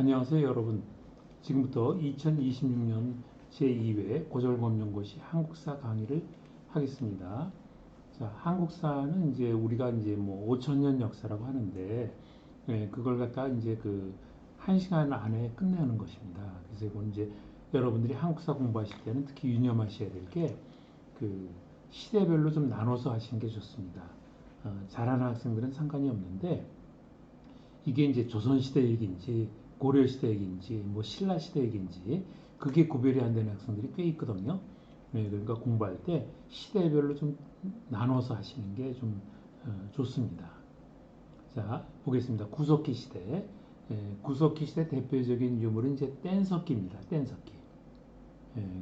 안녕하세요, 여러분. 지금부터 2026년 제2회 고졸검정고시 한국사 강의를 하겠습니다. 자, 한국사는 이제 우리가 이제 뭐 5천 년 역사라고 하는데, 그걸 갖다 이제 그 1시간 안에 끝내는 것입니다. 그래서 이건 이제 여러분들이 한국사 공부하실 때는 특히 유념하셔야 될 게 그 시대별로 좀 나눠서 하시는 게 좋습니다. 잘하는 학생들은 상관이 없는데, 이게 이제 조선시대 얘기인지 고려시대 얘기인지 뭐 신라시대 얘기인지 그게 구별이 안 되는 학생들이 꽤 있거든요. 그러니까 공부할 때 시대별로 좀 나눠서 하시는 게 좀 좋습니다. 자, 보겠습니다. 구석기 시대. 구석기 시대 대표적인 유물은 이제 뗀석기입니다. 뗀석기.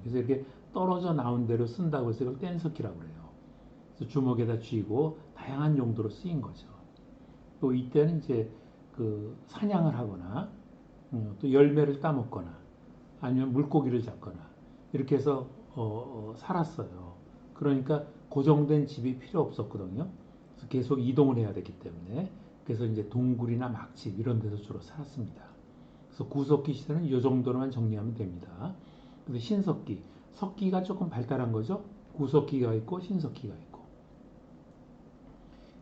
그래서 이렇게 떨어져 나온 대로 쓴다고 해서 이걸 뗀석기라고 그래요. 그래서 주먹에다 쥐고 다양한 용도로 쓰인 거죠. 또 이때는 이제 그 사냥을 하거나 또 열매를 따먹거나 아니면 물고기를 잡거나 이렇게 해서 살았어요. 그러니까 고정된 집이 필요 없었거든요. 그래서 계속 이동을 해야 됐기 때문에 그래서 이제 동굴이나 막집 이런 데서 주로 살았습니다. 그래서 구석기 시대는 이 정도로만 정리하면 됩니다. 그래서 신석기, 석기가 조금 발달한 거죠. 구석기가 있고 신석기가 있고.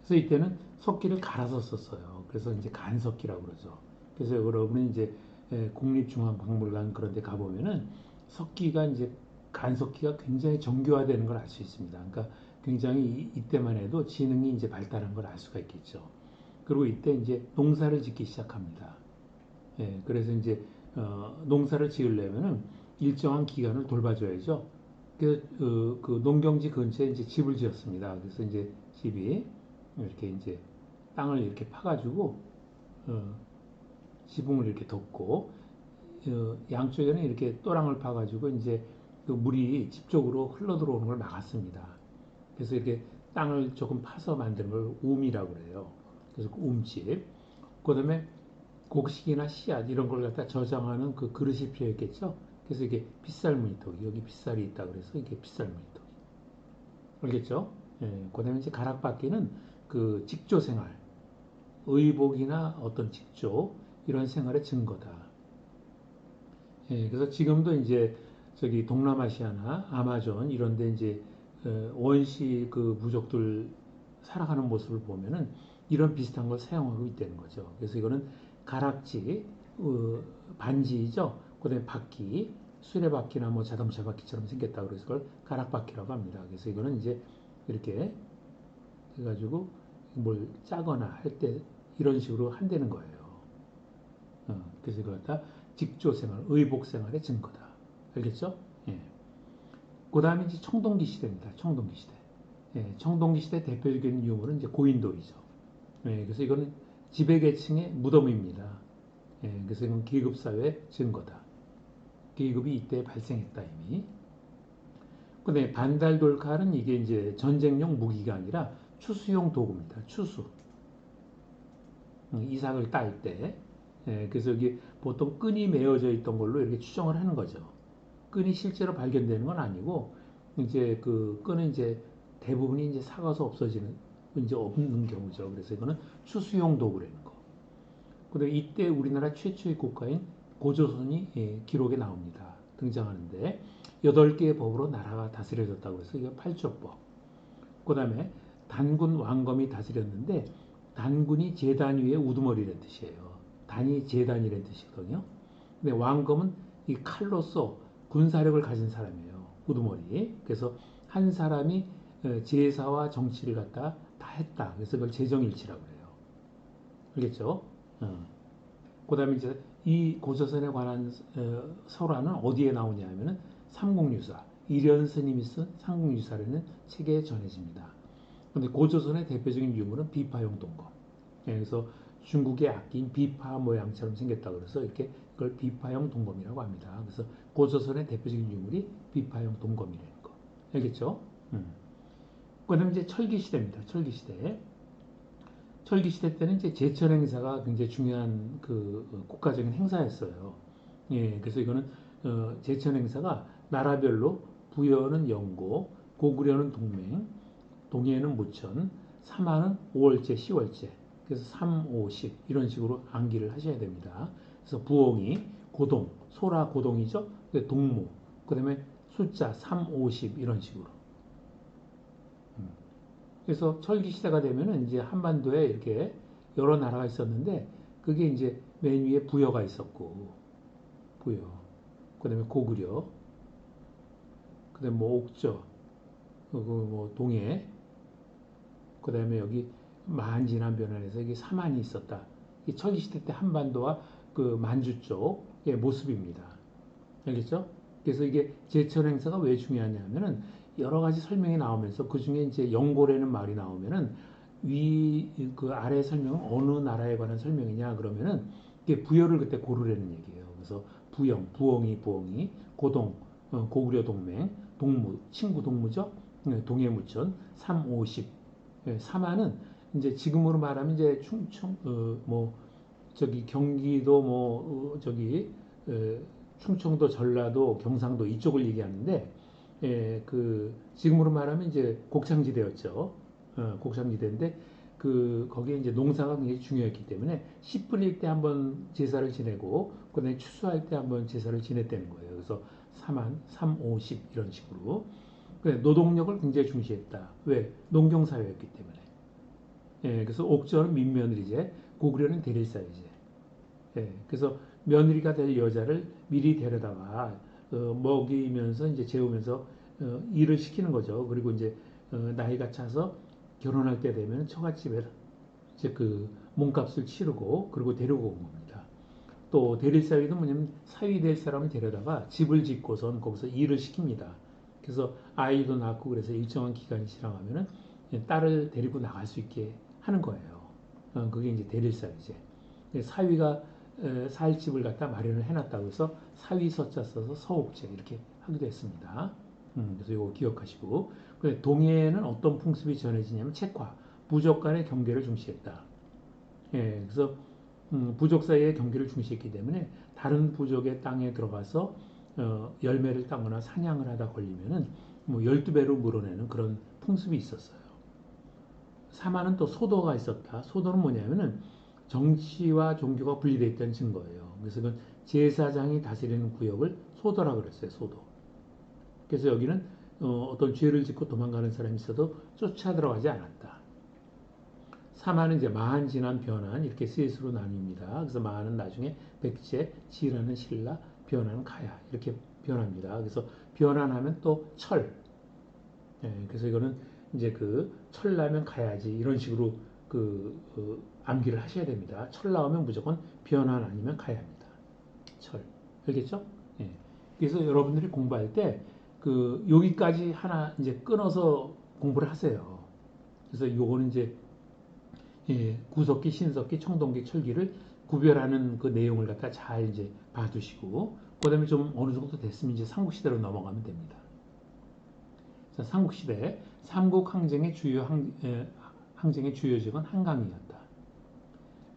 그래서 이때는 석기를 갈아서 썼어요. 그래서 이제 간석기라고 그러죠. 그래서 여러분이 이제 국립중앙박물관 그런 데 가보면은 석기가 이제 간석기가 굉장히 정교화되는 걸 알 수 있습니다. 그러니까 굉장히 이때만 해도 지능이 이제 발달한 걸 알 수가 있겠죠. 그리고 이때 이제 농사를 짓기 시작합니다. 그래서 이제 농사를 지으려면은 일정한 기간을 돌봐줘야죠. 그 농경지 근처에 이제 집을 지었습니다. 그래서 이제 집이 이렇게 이제 땅을 이렇게 파가지고 어, 지붕을 이렇게 덮고 양쪽에는 이렇게 또랑을 파가지고 이제 그 물이 집 쪽으로 흘러 들어오는 걸 막았습니다. 그래서 이렇게 땅을 조금 파서 만든 걸 움이라고 그래요. 그래서 그 움집. 그다음에 곡식이나 씨앗 이런 걸 갖다 저장하는 그 그릇이 필요했겠죠. 그래서 이게 빗살무늬토기 여기 빗살이 있다 그래서 이게 빗살무늬토기 알겠죠? 그다음에 이제 가락바퀴는 그 직조 생활, 의복이나 어떤 직조 이런 생활의 증거다. 그래서 지금도 이제 저기 동남아시아나 아마존 이런데 이제 원시 그 부족들 살아가는 모습을 보면은 이런 비슷한 걸 사용하고 있다는 거죠. 그래서 이거는 가락지, 반지죠. 그다음에 바퀴, 수레바퀴나 뭐 자동차 바퀴처럼 생겼다 그래서 그걸 가락바퀴라고 합니다. 그래서 이거는 이제 이렇게 해가지고 뭘 짜거나 할 때 이런 식으로 한다는 거예요. 그래서 이걸 갖다 직조생활, 의복생활의 증거다. 알겠죠? 예. 그 다음에 이제 청동기 시대입니다. 청동기 시대. 청동기 시대 대표적인 유물은 이제 고인돌이죠. 그래서 이거는 지배계층의 무덤입니다. 그래서 이건 계급사회 증거다. 계급이 이때 발생했다 이미. 근데 반달돌칼은 이게 이제 전쟁용 무기가 아니라 추수용 도구입니다. 추수. 이삭을 딸 때. 그래서 여기 보통 끈이 메어져 있던 걸로 이렇게 추정을 하는 거죠. 끈이 실제로 발견되는 건 아니고 이제 그 끈은 이제 대부분이 이제 삭아서 없어지는 이제 없는 경우죠. 그래서 이거는 추수용 도구라는 거. 근데 이때 우리나라 최초의 국가인 고조선이 기록에 나옵니다. 등장하는데 8개의 법으로 나라가 다스려졌다고 해서 이게 팔조법. 그다음에 단군 왕검이 다스렸는데 단군이 제단 위에 우두머리라는 뜻이에요. 단이 제단이라는 뜻이거든요. 근데 왕검은 이 칼로서 군사력을 가진 사람이에요. 우두머리. 그래서 한 사람이 제사와 정치를 갖다 다 했다. 그래서 그걸 제정일치라고 해요. 알겠죠? 그다음에 이제 이 고조선에 관한 설화는 어디에 나오냐 하면은 삼국유사 이련 스님이 쓴 삼국유사라는 책에 전해집니다. 근데 고조선의 대표적인 유물은 비파용 동검. 그래서 중국의 악기인 비파 모양처럼 생겼다 그래서 이렇게 그걸 비파용 동검이라고 합니다. 그래서 고조선의 대표적인 유물이 비파용 동검이라는 거. 알겠죠? 그다음에 이제 철기 시대입니다. 철기 시대. 철기 시대 때는 이제 제철 행사가 굉장히 중요한 그 국가적인 행사였어요. 그래서 이거는 제철 행사가 나라별로 부여는 영고, 고구려는 동맹, 동해는 무천, 삼하는 5월제, 10월제. 그래서 3, 5, 10 이런 식으로 암기를 하셔야 됩니다. 그래서 부엉이, 고동, 소라 고동이죠. 동무, 그다음에 숫자 3, 50 이런 식으로. 그래서 철기 시대가 되면은 이제 한반도에 이렇게 여러 나라가 있었는데 그게 이제 맨 위에 부여가 있었고 부여, 그다음에 고구려, 그다음에 뭐 옥저, 뭐 동해, 그다음에 여기 만진한 변환에서 이게 사만이 있었다. 이 철기 시대 때 한반도와 그 만주 쪽의 모습입니다. 알겠죠? 그래서 이게 제철 행사가 왜 중요하냐면은 여러 가지 설명이 나오면서 그 중에 이제 영고라는 말이 나오면은 위 그 아래 설명은 어느 나라에 관한 설명이냐 그러면은 이게 부여를 그때 고르라는 얘기예요. 그래서 부영, 부엉이, 고동, 고구려 동맹, 동무, 친구 동무죠. 동해무천, 3, 50. 사마는 이제 지금으로 말하면 이제 충청, 뭐 저기 경기도 뭐 저기 충청도, 전라도, 경상도 이쪽을 얘기하는데 그 지금으로 말하면 이제 곡창지대였죠. 곡창지대인데 그 거기에 이제 농사가 굉장히 중요했기 때문에 씨 뿌릴 때 한번 제사를 지내고 그다음에 추수할 때 한번 제사를 지냈다는 거예요. 그래서 3만, 3, 50 이런 식으로 노동력을 굉장히 중시했다. 왜? 농경사회였기 때문에. 그래서 옥저는 민며느리제, 고구려는 대릴사회제. 그래서 며느리가 될 여자를 미리 데려다가 먹이면서 이제 재우면서 일을 시키는 거죠. 그리고 이제 나이가 차서 결혼할 때 되면 처갓집에 이제 그 몸값을 치르고 그리고 데리고 온 겁니다. 또 대릴사위도 뭐냐면 사위 될 사람을 데려다가 집을 짓고선 거기서 일을 시킵니다. 그래서 아이도 낳고 그래서 일정한 기간이 지나가면은 딸을 데리고 나갈 수 있게 하는 거예요. 그게 이제 대릴사위제. 사위가 살 집을 갖다 마련을 해놨다고 해서 사위서자 써서 서옥제 이렇게 하기도 했습니다. 그래서 이거 기억하시고 동해에는 어떤 풍습이 전해지냐면 책화, 부족 간의 경계를 중시했다. 그래서 부족 사이의 경계를 중시했기 때문에 다른 부족의 땅에 들어가서 열매를 따거나 사냥을 하다 걸리면은 뭐 12배로 물어내는 그런 풍습이 있었어요. 사마는 또 소도가 있었다. 소도는 뭐냐면은 정치와 종교가 분리되어 있다는 증거예요. 그래서 그 제사장이 다스리는 구역을 소도라 그랬어요. 소도. 그래서 여기는 어떤 죄를 짓고 도망가는 사람이 있어도 쫓아 들어가지 않았다. 사마는 이제 마한, 진한, 변한 이렇게 셋으로 나뉩니다. 그래서 마한은 나중에 백제, 진하는 신라, 변하는 가야 이렇게 변합니다. 그래서 변환하면 또 철. 그래서 이거는 이제 그 철 나면 가야지 이런 식으로 암기를 하셔야 됩니다. 철 나오면 무조건 변환 아니면 가야 합니다. 철. 알겠죠? 예. 그래서 여러분들이 공부할 때 여기까지 하나 이제 끊어서 공부를 하세요. 그래서 요거는 이제 구석기, 신석기, 청동기, 철기를 구별하는 그 내용을 갖다 잘 이제 봐두시고 그다음에 좀 어느 정도 됐으면 이제 삼국시대로 넘어가면 됩니다. 자, 삼국시대 삼국 항쟁의 항쟁의 주요 지역은 한강이었다.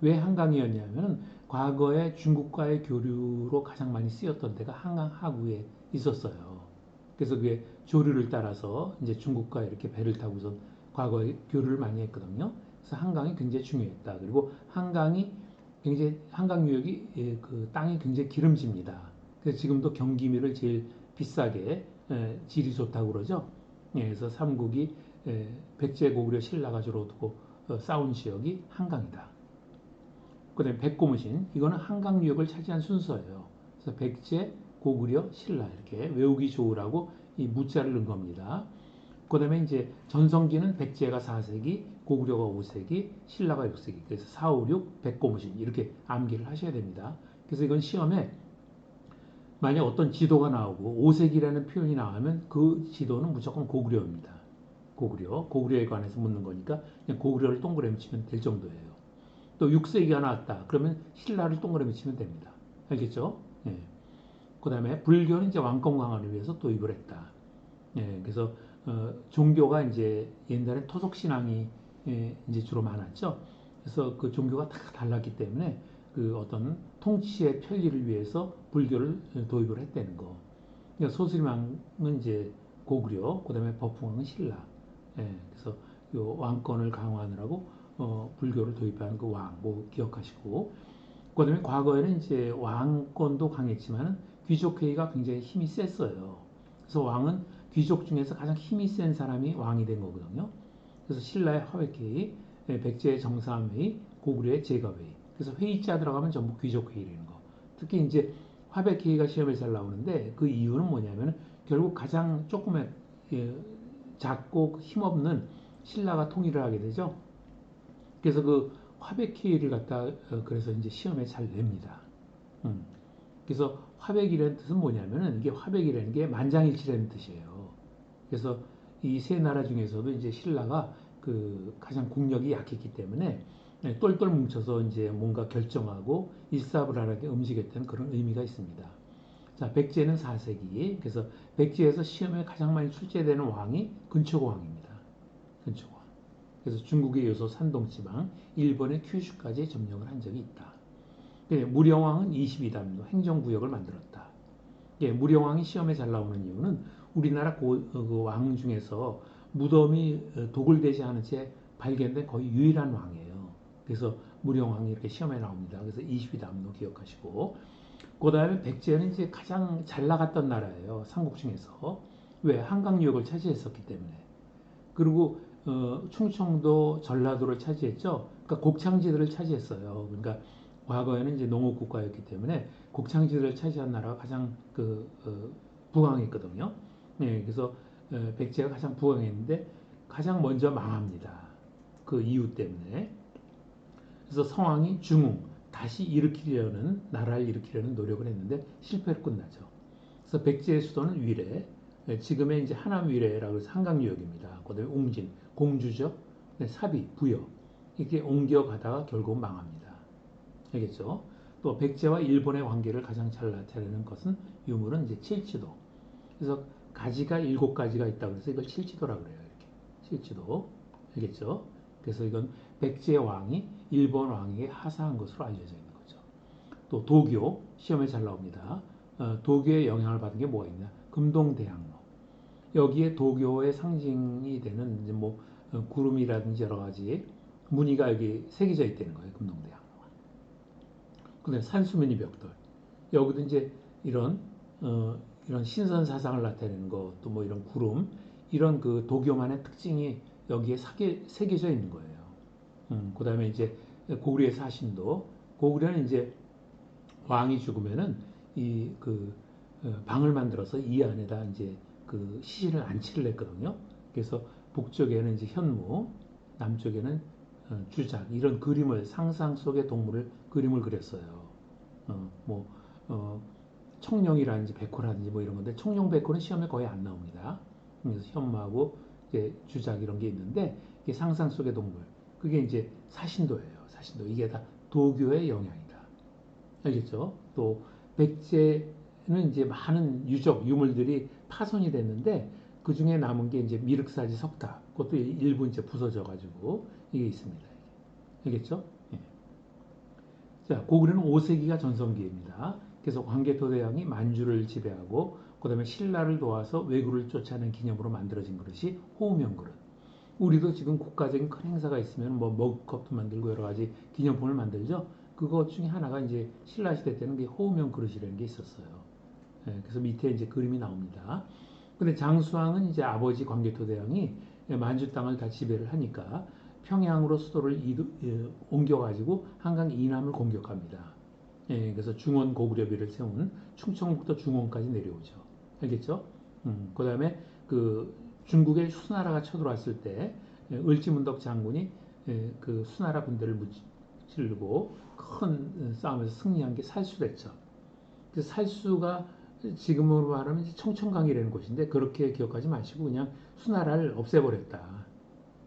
왜 한강이었냐면 과거에 중국과의 교류로 가장 많이 쓰였던 데가 한강 하구에 있었어요. 그래서 그게 조류를 따라서 이제 중국과 이렇게 배를 타고서 과거에 교류를 많이 했거든요. 그래서 한강이 굉장히 중요했다. 그리고 한강이 굉장히 한강 유역이 그 땅이 굉장히 기름집니다. 그래서 지금도 경기미를 제일 비싸게 질이 좋다고 그러죠. 그래서 삼국이 백제, 고구려, 신라가 주로 두고 싸운 지역이 한강이다. 그다음에 백고무신 이거는 한강 유역을 차지한 순서예요. 그래서 백제, 고구려, 신라 이렇게 외우기 좋으라고 이 무자를 넣은 겁니다. 그다음에 이제 전성기는 백제가 4세기, 고구려가 5세기, 신라가 6세기. 그래서 4, 5, 6 백고무신 이렇게 암기를 하셔야 됩니다. 그래서 이건 시험에 만약 어떤 지도가 나오고 5세기라는 표현이 나오면 그 지도는 무조건 고구려입니다. 고구려에 관해서 묻는 거니까 그냥 고구려를 동그라미 치면 될 정도예요. 또 6세기가 나왔다. 그러면 신라를 동그라미 치면 됩니다. 알겠죠? 예. 그 다음에 불교는 이제 왕권 강화를 위해서 도입을 했다. 그래서 종교가 이제 옛날에 토속 신앙이 이제 주로 많았죠. 그래서 그 종교가 다 달랐기 때문에 그 어떤 통치의 편리를 위해서 불교를 도입을 했다는 거. 그러니까 소슬왕은 이제 고구려, 그다음에 법흥왕은 신라. 그래서 요 왕권을 강화하느라고 불교를 도입한 그 왕, 뭐 기억하시고. 그다음에 과거에는 이제 왕권도 강했지만 귀족회의가 굉장히 힘이 셌어요. 그래서 왕은 귀족 중에서 가장 힘이 센 사람이 왕이 된 거거든요. 그래서 신라의 화백회의, 백제의 정사함회의, 고구려의 제가회의. 그래서 회의자 들어가면 전부 귀족회의라는 거. 특히 이제 화백회의가 시험에 잘 나오는데 그 이유는 뭐냐면 결국 가장 조금의 작고 힘없는 신라가 통일을 하게 되죠. 그래서 그 화백회의를 갖다 그래서 이제 시험에 잘 냅니다. 음. 그래서 화백이라는 뜻은 뭐냐면은 이게 화백이라는 게 만장일치라는 뜻이에요. 그래서 이 세 나라 중에서도 이제 신라가 그 가장 국력이 약했기 때문에 똘똘 뭉쳐서 이제 뭔가 결정하고 일사불란하게 움직였다는 그런 의미가 있습니다. 자, 백제는 4세기. 그래서 백제에서 시험에 가장 많이 출제되는 왕이 근초고왕입니다. 근초고왕. 그래서 중국의 요소 산동지방, 일본의 큐슈까지 점령을 한 적이 있다. 무령왕은 22담로 행정구역을 만들었다. 예, 무령왕이 시험에 잘 나오는 이유는 우리나라 그 왕 중에서 무덤이 도굴되지 않은 채 발견된 거의 유일한 왕이에요. 그래서 무령왕이 이렇게 시험에 나옵니다. 그래서 22담로 기억하시고 그 다음에 백제는 이제 가장 잘 나갔던 나라예요. 삼국 중에서. 왜? 한강 유역을 차지했었기 때문에. 그리고 충청도, 전라도를 차지했죠. 그러니까 곡창지들을 차지했어요. 그러니까 과거에는 이제 농업 국가였기 때문에 곡창지들을 차지한 나라가 가장 부강했거든요. 네, 그래서 백제가 가장 부강했는데 가장 먼저 망합니다. 그 이유 때문에. 그래서 성왕이 중흥 다시 일으키려는 나라를 일으키려는 노력을 했는데 실패로 끝나죠. 그래서 백제의 수도는 위례, 지금의 이제 하남 위례라고 해서 한강 유역입니다. 그다음에 옹진, 공주죠. 사비, 부여 이렇게 옮겨가다가 결국 망합니다. 알겠죠? 또 백제와 일본의 관계를 가장 잘 나타내는 것은 유물은 이제 칠지도. 그래서 가지가 7가지가 있다고 해서 이걸 칠지도라고 그래요. 이렇게 칠지도. 알겠죠? 그래서 이건 백제 왕이 일본 왕에게 하사한 것으로 알려져 있는 거죠. 또 도교 시험에 잘 나옵니다. 도교의 영향을 받은 게 뭐가 있냐? 금동대학로. 여기에 도교의 상징이 되는 이제 뭐 구름이라든지 여러 가지 무늬가 여기 새겨져 있다는 거예요. 금동대학로가. 근데 산수면이 벽돌. 여기도 이제 이런 이런 신선 사상을 나타내는 것, 또 뭐 이런 구름, 이런 그 도교만의 특징이 여기에 새겨져 있는 거예요. 그다음에 이제 고구려의 사신도, 고구려는 이제 왕이 죽으면은 이 그 방을 만들어서 이 안에다 이제 그 시신을 안치를 했거든요. 그래서 북쪽에는 이제 현무, 남쪽에는 주작 이런 그림을 상상 속의 동물을 그림을 그렸어요. 뭐 청룡이라든지 백호라든지 뭐 이런 건데 청룡 백호는 시험에 거의 안 나옵니다. 그래서 현무하고 이제 주작 이런 게 있는데 이게 상상 속의 동물. 그게 이제 사신도예요. 사신도 이게 다 도교의 영향이다. 알겠죠? 또 백제는 이제 많은 유적 유물들이 파손이 됐는데 그 중에 남은 게 이제 미륵사지 석탑. 그것도 일부 이제 부서져 가지고 이게 있습니다. 알겠죠? 예. 자, 고구려는 5세기가 전성기입니다. 그래서 광개토대왕이 만주를 지배하고 그다음에 신라를 도와서 왜구를 쫓아낸 기념으로 만들어진 그릇이 호우명 그릇. 우리도 지금 국가적인 큰 행사가 있으면 뭐 머그컵도 만들고 여러 가지 기념품을 만들죠. 그것 중에 하나가 이제 신라 시대 때는 게 호우명 그릇이라는 게 있었어요. 예, 그래서 밑에 이제 그림이 나옵니다. 근데 장수왕은 이제 아버지 광개토대왕이 만주 땅을 다 지배를 하니까 평양으로 수도를 옮겨가지고 한강 이남을 공격합니다. 예, 그래서 중원 고구려비를 세운 충청부터 중원까지 내려오죠. 알겠죠? 그 다음에 그 중국의 수나라가 쳐들어왔을 때 을지문덕 장군이 그 수나라 군대를 무찌르고 큰 싸움에서 승리한 게 살수됐죠. 그 살수가 지금으로 말하면 청천강이라는 곳인데 그렇게 기억하지 마시고 그냥 수나라를 없애버렸다.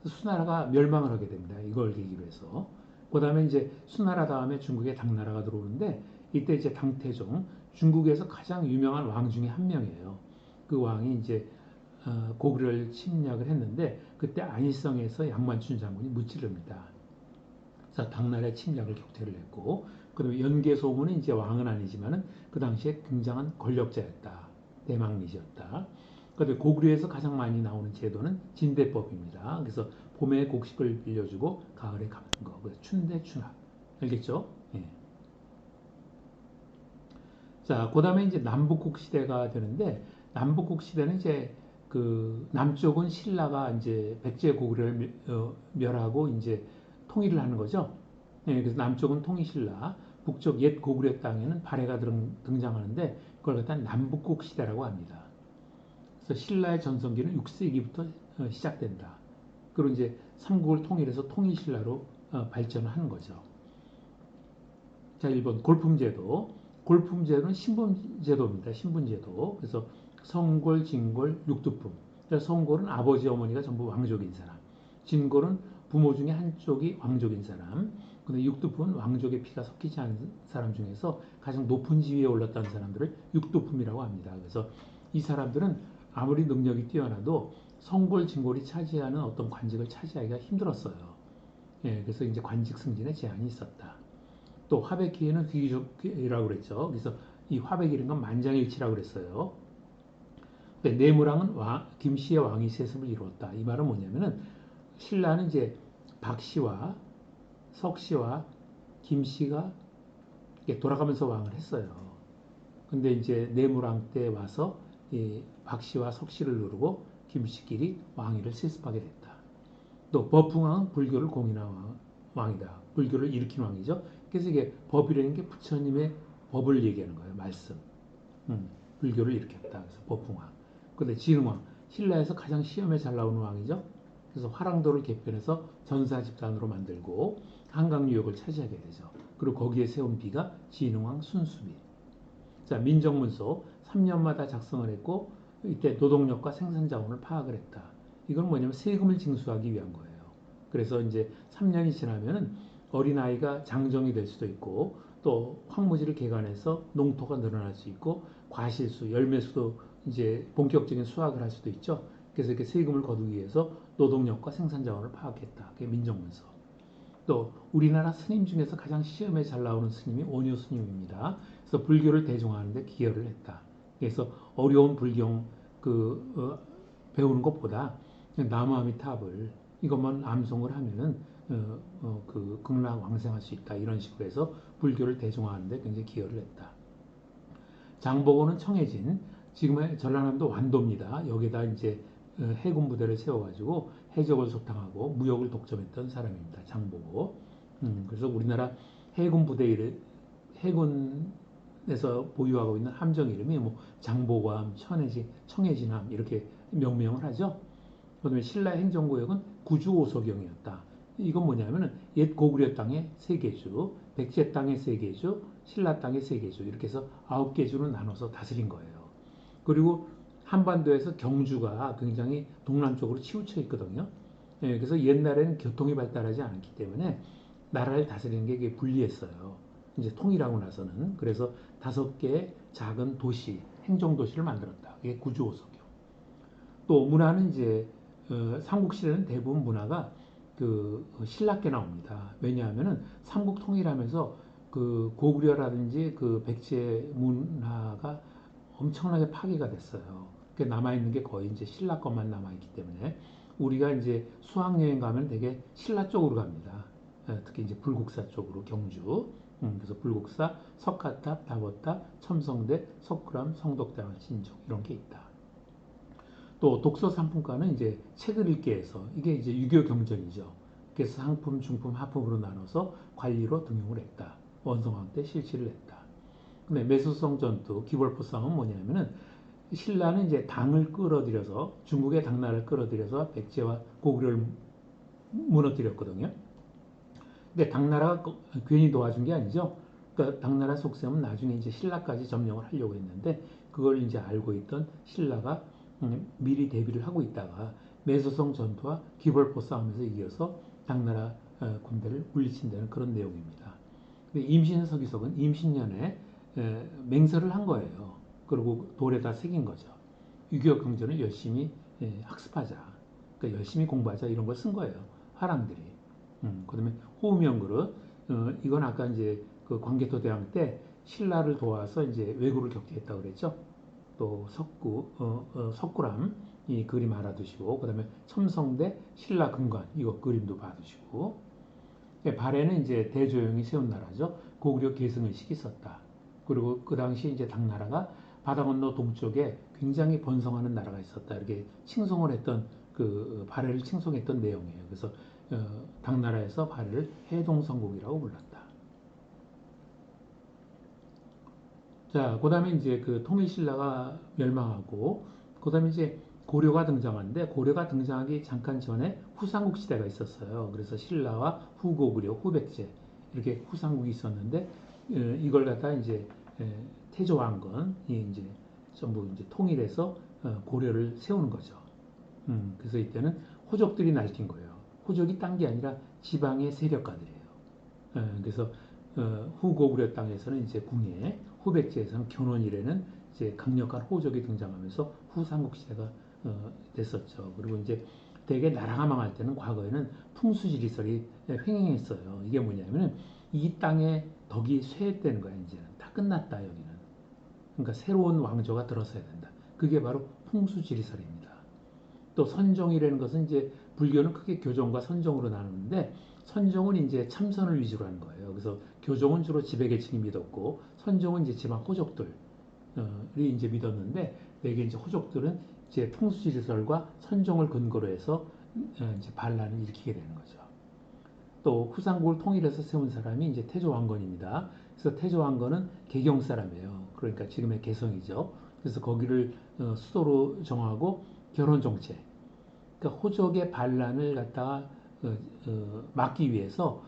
수나라가 멸망을 하게 됩니다. 이걸 계기로 해서. 그 다음에 이제 수나라 다음에 중국의 당나라가 들어오는데 이때 이제 당태종, 중국에서 가장 유명한 왕 중에 한 명이에요. 그 왕이 이제 고구려를 침략을 했는데 그때 안희성에서 양만춘 장군이 무찌릅니다. 그래서 당나라의 침략을 격퇴를 했고 그다음에 연개소문은 이제 왕은 아니지만은 그 당시에 굉장한 권력자였다. 대망리지였다. 그다음에 고구려에서 가장 많이 나오는 제도는 진대법입니다. 그래서 봄에 곡식을 빌려주고 가을에 갚는 거. 그래서 춘대 춘합. 알겠죠? 예. 자, 그다음에 이제 남북국 시대가 되는데 남북국 시대는 이제 그 남쪽은 신라가 이제 백제 고구려를 멸하고 이제 통일을 하는 거죠. 예, 그래서 남쪽은 통일신라, 북쪽 옛 고구려 땅에는 발해가 등장하는데 그걸 갖다 남북국 시대라고 합니다. 그래서 신라의 전성기는 6세기부터 시작된다. 그리고 이제 삼국을 통일해서 통일신라로 발전을 하는 거죠. 자, 1번 골품제도. 골품제도는 신분제도입니다. 신분제도. 그래서 성골, 진골, 육두품. 그러니까 성골은 아버지, 어머니가 전부 왕족인 사람. 진골은 부모 중에 한쪽이 왕족인 사람. 근데 육두품은 왕족의 피가 섞이지 않은 사람 중에서 가장 높은 지위에 올랐다는 사람들을 육두품이라고 합니다. 그래서 이 사람들은 아무리 능력이 뛰어나도 성골, 진골이 차지하는 어떤 관직을 차지하기가 힘들었어요. 예, 그래서 이제 관직 승진에 제한이 있었다. 또 화백기에는 귀족이라고 그랬죠. 그래서 이 화백이라는 건 만장일치라고 그랬어요. 근데 내무랑은 김씨의 왕이 세습을 이루었다. 이 말은 뭐냐면은 신라는 이제 박씨와 석씨와 김씨가 돌아가면서 왕을 했어요. 근데 이제 내무랑 때 와서 이 박씨와 석씨를 누르고 김씨끼리 왕위를 세습하게 됐다. 또 법흥왕은 불교를 공인한 왕이다. 불교를 일으킨 왕이죠. 그래서 이게 법이라는 게 부처님의 법을 얘기하는 거예요. 말씀. 불교를 일으켰다. 그래서 법흥왕. 근데 진흥왕. 신라에서 가장 시험에 잘 나오는 왕이죠. 그래서 화랑도를 개편해서 전사 집단으로 만들고 한강 유역을 차지하게 되죠. 그리고 거기에 세운 비가 진흥왕 순수비. 자, 민정문서 3년마다 작성을 했고 이때 노동력과 생산 자원을 파악을 했다. 이건 뭐냐면 세금을 징수하기 위한 거예요. 그래서 이제 3년이 지나면은 어린아이가 장정이 될 수도 있고 또 황무지를 개간해서 농토가 늘어날 수 있고 과실수, 열매수도 이제 본격적인 수확을 할 수도 있죠. 그래서 이렇게 세금을 거두기 위해서 노동력과 생산 자원을 파악했다. 그게 민정문서. 또 우리나라 스님 중에서 가장 시험에 잘 나오는 스님이 원효 스님입니다. 그래서 불교를 대중화하는데 기여를 했다. 그래서 어려운 불경 배우는 것보다 나무아미탑을 이것만 암송을 하면은 그 극락왕생할 수 있다. 이런 식으로 해서 불교를 대중화하는데 굉장히 기여를 했다. 장보고는 청해진, 지금의 전라남도 완도입니다. 여기다 이제 해군 부대를 세워가지고 해적을 소탕하고 무역을 독점했던 사람입니다. 장보고. 그래서 우리나라 해군 부대 해군에서 보유하고 있는 함정 이름이 뭐 장보고함, 청해진함 이렇게 명명을 하죠. 그다음에 신라 행정구역은 구주오소경이었다. 이건 뭐냐면은 옛 고구려 땅의 세 개주, 백제 땅의 세 개주, 신라 땅의 세 개주 이렇게 해서 9개주로 나눠서 다스린 거예요. 그리고 한반도에서 경주가 굉장히 동남쪽으로 치우쳐 있거든요. 예, 그래서 옛날에는 교통이 발달하지 않았기 때문에 나라를 다스리는 게 불리했어요. 이제 통일하고 나서는. 그래서 5개의 작은 도시, 행정도시를 만들었다. 그게 구주오소교. 또 문화는 이제 삼국시대는 대부분 문화가 그 신라께 나옵니다. 왜냐하면은 삼국 통일하면서 그 고구려라든지 그 백제 문화가 엄청나게 파괴가 됐어요. 그 남아있는 게 거의 이제 신라 것만 남아있기 때문에 우리가 이제 수학여행 가면 되게 신라 쪽으로 갑니다. 특히 이제 불국사 쪽으로 경주. 그래서 불국사, 석가탑, 다보탑, 첨성대, 석굴암, 성덕대왕, 진족 이런 게 있다. 또 독서 상품과는 이제 책을 읽게 해서 이게 이제 유교 경전이죠. 그래서 상품, 중품, 하품으로 나눠서 관리로 등용을 했다. 원성왕 때 실시를 했다. 근데 매수성 전투, 기벌포상은 뭐냐면은 신라는 이제 당을 끌어들여서 중국의 당나라를 끌어들여서 백제와 고구려를 무너뜨렸거든요. 근데 당나라가 괜히 도와준 게 아니죠. 그러니까 당나라 속셈은 나중에 이제 신라까지 점령을 하려고 했는데 그걸 이제 알고 있던 신라가 미리 대비를 하고 있다가 매소성 전투와 기벌포 싸움에서 이겨서 당나라 군대를 물리친다는 그런 내용입니다. 근데 임신서기석은 임신년에 맹세를 한 거예요. 그리고 돌에다 새긴 거죠. 유교 경전을 열심히 학습하자. 그러니까 열심히 공부하자 이런 걸 쓴 거예요. 화랑들이. 그다음에 호우명그릇 이건 아까 이제 그 광개토 대왕 때 신라를 도와서 이제 왜구를 격퇴했다고 그랬죠. 또 석굴암 이 그림 알아두시고 그다음에 첨성대 신라 금관 이거 그림도 봐두시고 발해는 이제 대조영이 세운 나라죠. 고구려 계승의식이 있었다. 그리고 그 당시 이제 당나라가 바다 건너 동쪽에 굉장히 번성하는 나라가 있었다. 이렇게 칭송을 했던 그 발해를 칭송했던 내용이에요. 그래서 당나라에서 발해를 해동성국이라고 불렀다. 자, 그다음에 이제 그 통일신라가 멸망하고 그다음에 이제 고려가 등장하는데 고려가 등장하기 잠깐 전에 후삼국 시대가 있었어요. 그래서 신라와 후고구려, 후백제 이렇게 후삼국이 있었는데 이걸 갖다 이제 태조왕건이 이제 전부 이제 통일해서 고려를 세우는 거죠. 그래서 이때는 호족들이 날뛴 거예요. 호족이 딴 게 아니라 지방의 세력가들이에요. 그래서 후고구려 땅에서는 이제 궁예, 후백제에서는 견훤이라는 이제 강력한 호족이 등장하면서 후삼국 시대가 됐었죠. 그리고 이제 대개 나라가 망할 때는 과거에는 풍수지리설이 횡행했어요. 이게 뭐냐면은 이 땅에 덕이 쇠했다는 거야. 이제는 다 끝났다 여기는. 그러니까 새로운 왕조가 들어서야 된다. 그게 바로 풍수지리설입니다. 또 선종이라는 것은 이제 불교는 크게 교종과 선종으로 나누는데 선종은 이제 참선을 위주로 하는 거예요. 그래서 교종은 주로 지배계층이 믿었고 선종은 이제 지방 호족들이 이제 믿었는데 대개 이제 호족들은 이제 풍수지리설과 선종을 근거로 해서 이제 반란을 일으키게 되는 거죠. 또 후삼국을 통일해서 세운 사람이 이제 태조왕건입니다. 그래서 태조왕건은 개경 사람이에요. 그러니까 지금의 개성이죠. 그래서 거기를 수도로 정하고 결혼 정책, 그러니까 호족의 반란을 갖다가 막기 위해서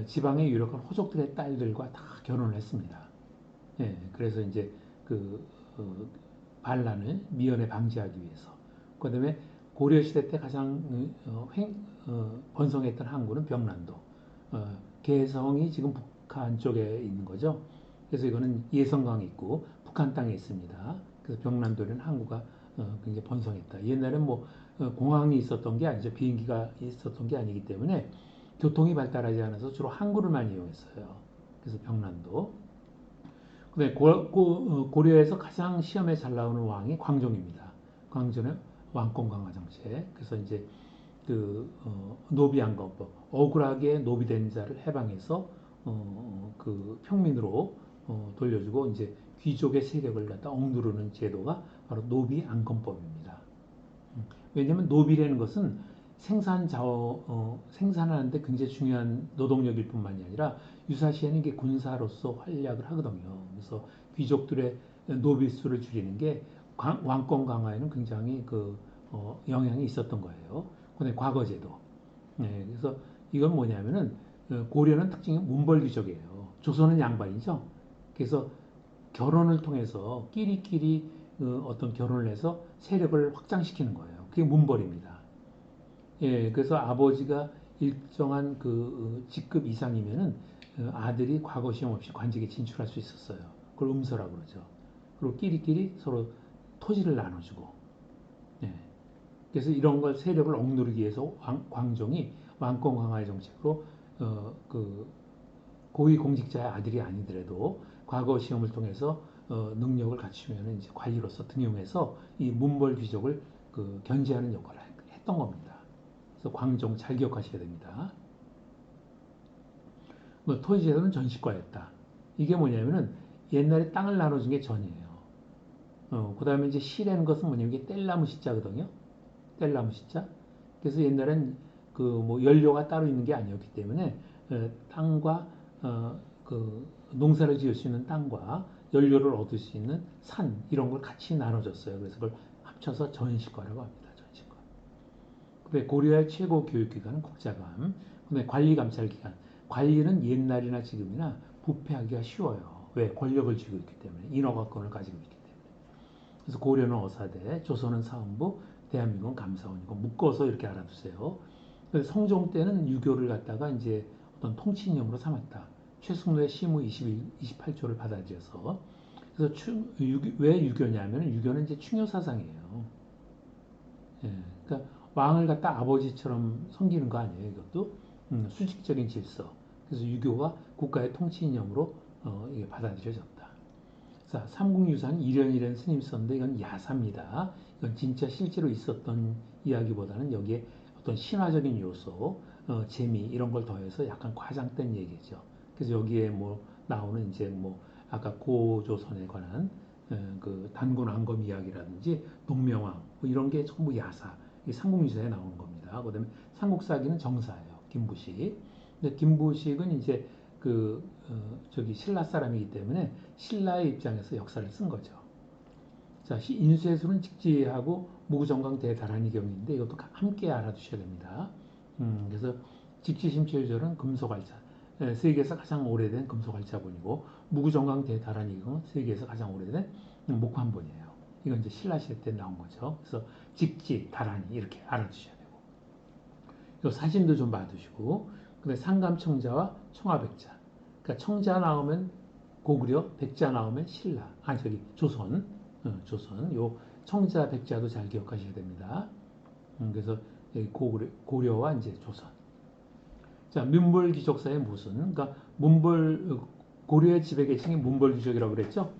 지방의 유력한 호족들의 딸들과 다 결혼을 했습니다. 예, 그래서 이제 그 반란을 미연에 방지하기 위해서. 그다음에 고려 시대 때 가장 번성했던 항구는 병란도. 개성이 지금 북한 쪽에 있는 거죠. 그래서 이거는 예성강이 있고 북한 땅에 있습니다. 그래서 병란도라는 항구가 굉장히 번성했다. 옛날엔 뭐 공항이 있었던 게 아니죠. 비행기가 있었던 게 아니기 때문에 교통이 발달하지 않아서 주로 항구를 많이 이용했어요. 그래서 병란도. 그다음에 고려에서 가장 시험에 잘 나오는 왕이 광종입니다. 광종의 왕권 강화 정책. 그래서 이제 노비안건법, 억울하게 노비된 자를 해방해서 그 평민으로 돌려주고 이제 귀족의 세력을 갖다 억누르는 제도가 바로 노비안건법입니다. 왜냐하면 노비라는 것은 생산하는데 굉장히 중요한 노동력일 뿐만이 아니라 유사시에는 이게 군사로서 활약을 하거든요. 그래서 귀족들의 노비 수를 줄이는 게 왕권 강화에는 굉장히 영향이 있었던 거예요. 근데 과거제도. 네, 그래서 이건 뭐냐면은 고려는 특징이 문벌귀족이에요. 조선은 양반이죠. 그래서 결혼을 통해서 끼리끼리 어떤 결혼을 해서 세력을 확장시키는 거예요. 그게 문벌입니다. 예, 그래서 아버지가 일정한 직급 이상이면은 아들이 과거 시험 없이 관직에 진출할 수 있었어요. 그걸 음서라고 그러죠. 그리고 끼리끼리 서로 토지를 나눠주고. 예. 그래서 이런 걸 세력을 억누르기 위해서 광종이 왕권 강화의 정책으로 고위 공직자의 아들이 아니더라도 과거 시험을 통해서 능력을 갖추면 이제 관리로서 등용해서 이 문벌 귀족을 견제하는 역할을 했던 겁니다. 그래서 광종 잘 기억하셔야 됩니다. 뭐 토지제도는 전시과였다. 이게 뭐냐면은 옛날에 땅을 나눠준 게 전이에요. 그 다음에 이제 시라는 것은 뭐냐면 이게 뗄나무 시자거든요. 뗄나무 시자. 그래서 옛날엔 뭐 연료가 따로 있는 게 아니었기 때문에 땅과 농사를 지을 수 있는 땅과 연료를 얻을 수 있는 산 이런 걸 같이 나눠줬어요. 그래서 그걸 합쳐서 전시과라고 합니다. 전시과. 근데 고려의 최고 교육기관은 국자감. 근데 관리감찰기관. 관리는 옛날이나 지금이나 부패하기가 쉬워요. 왜? 권력을 쥐고 있기 때문에. 인허가권을 가지고 있기 때문에. 그래서 고려는 어사대, 조선은 사헌부, 대한민국은 감사원이고 묶어서 이렇게 알아두세요. 성종 때는 유교를 갖다가 이제 어떤 통치이념으로 삼았다. 최승로의 시무 28조를 받아들여서. 그래서 왜 유교냐면 유교는 이제 충효 사상이에요. 예, 그러니까 왕을 갖다 아버지처럼 섬기는 거 아니에요. 이것도 수직적인 질서. 그래서 유교가 국가의 통치이념으로 이게 받아들여졌다. 자, 삼국유사는 이련이라는 스님이 썼는데 이건 야사입니다. 이건 진짜 실제로 있었던 이야기보다는 여기에 어떤 신화적인 요소, 재미 이런 걸 더해서 약간 과장된 얘기죠. 그래서 여기에 뭐 나오는 이제 뭐 아까 고조선에 관한 그 단군 앙검 이야기라든지 농명왕 뭐 이런 게 전부 야사, 이 삼국유사에 나오는 겁니다. 그다음에 삼국사기는 정사예요. 김부식. 근데 김부식은 이제 그 저기 신라 사람이기 때문에 신라의 입장에서 역사를 쓴 거죠. 자, 인수해술은 직지하고 무구정강 대다란이 경인데 이것도 함께 알아두셔야 됩니다. 그래서 직지심체유절은 금속알차, 세계에서 가장 오래된 금속알차본이고 무구정강 대다란이 경은 세계에서 가장 오래된 목환본이에요. 이건 이제 신라 시대 때 나온 거죠. 그래서 직지, 다란이 이렇게 알아두셔야 되고, 이 사진도 좀 봐두시고, 그다음에 상감청자와 청아백자. 그러니까 청자 나오면 고구려, 백자 나오면 신라, 저기 조선, 조선. 요 청자, 백자도 잘 기억하셔야 됩니다. 그래서 고려와 이제 조선. 자, 문벌귀족사의 무슨? 그러니까 고려의 지배계층이 문벌귀족이라고 그랬죠.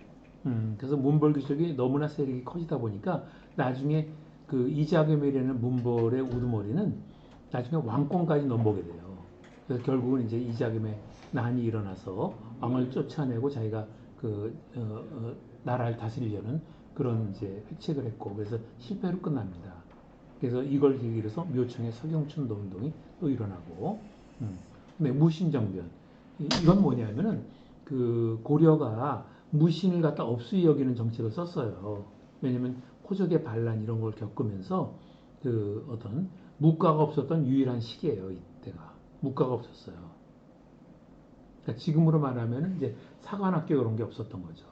그래서 문벌귀족이 너무나 세력이 커지다 보니까 나중에 그 이자겸이라는 문벌의 우두머리는 나중에 왕권까지 넘보게 돼요. 그래서 결국은 이제 이자겸의 난이 일어나서 왕을 쫓아내고 자기가 그 나라를 다스리려는 그런 이제 획책을 했고, 그래서 실패로 끝납니다. 그래서 이걸 계기로 해서 묘청의 서경춘도 운동이 또 일어나고, 근데 무신정변, 이건 뭐냐면은 그 고려가 무신을 갖다 업수히 여기는 정책을 썼어요. 왜냐면 호족의 반란 이런 걸 겪으면서 그 어떤 묵가가 없었던 유일한 시기예요. 이때가 묵가가 없었어요. 그러니까 지금으로 말하면 이제 사관학교 이런 게 없었던 거죠.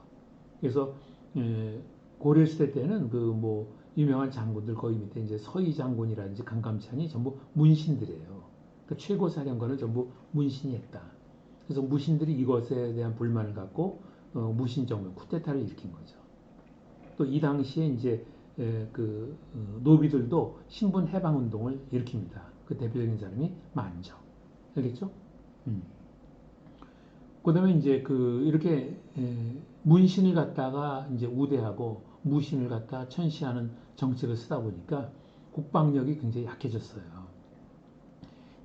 그래서 고려 시대 때는 그 뭐 유명한 장군들 거기 밑에 이제 서희 장군이라든지 강감찬이 전부 문신들이에요. 그러니까 최고 사령관을 전부 문신이 했다. 그래서 무신들이 이것에 대한 불만을 갖고 무신정변 쿠데타를 일으킨 거죠. 또 이 당시에 이제 그 노비들도 신분 해방 운동을 일으킵니다. 그 대표적인 사람이 만정. 알겠죠? 그다음에 이제 그 이렇게 문신을 갖다가 이제 우대하고 무신을 갖다 천시하는 정책을 쓰다 보니까 국방력이 굉장히 약해졌어요.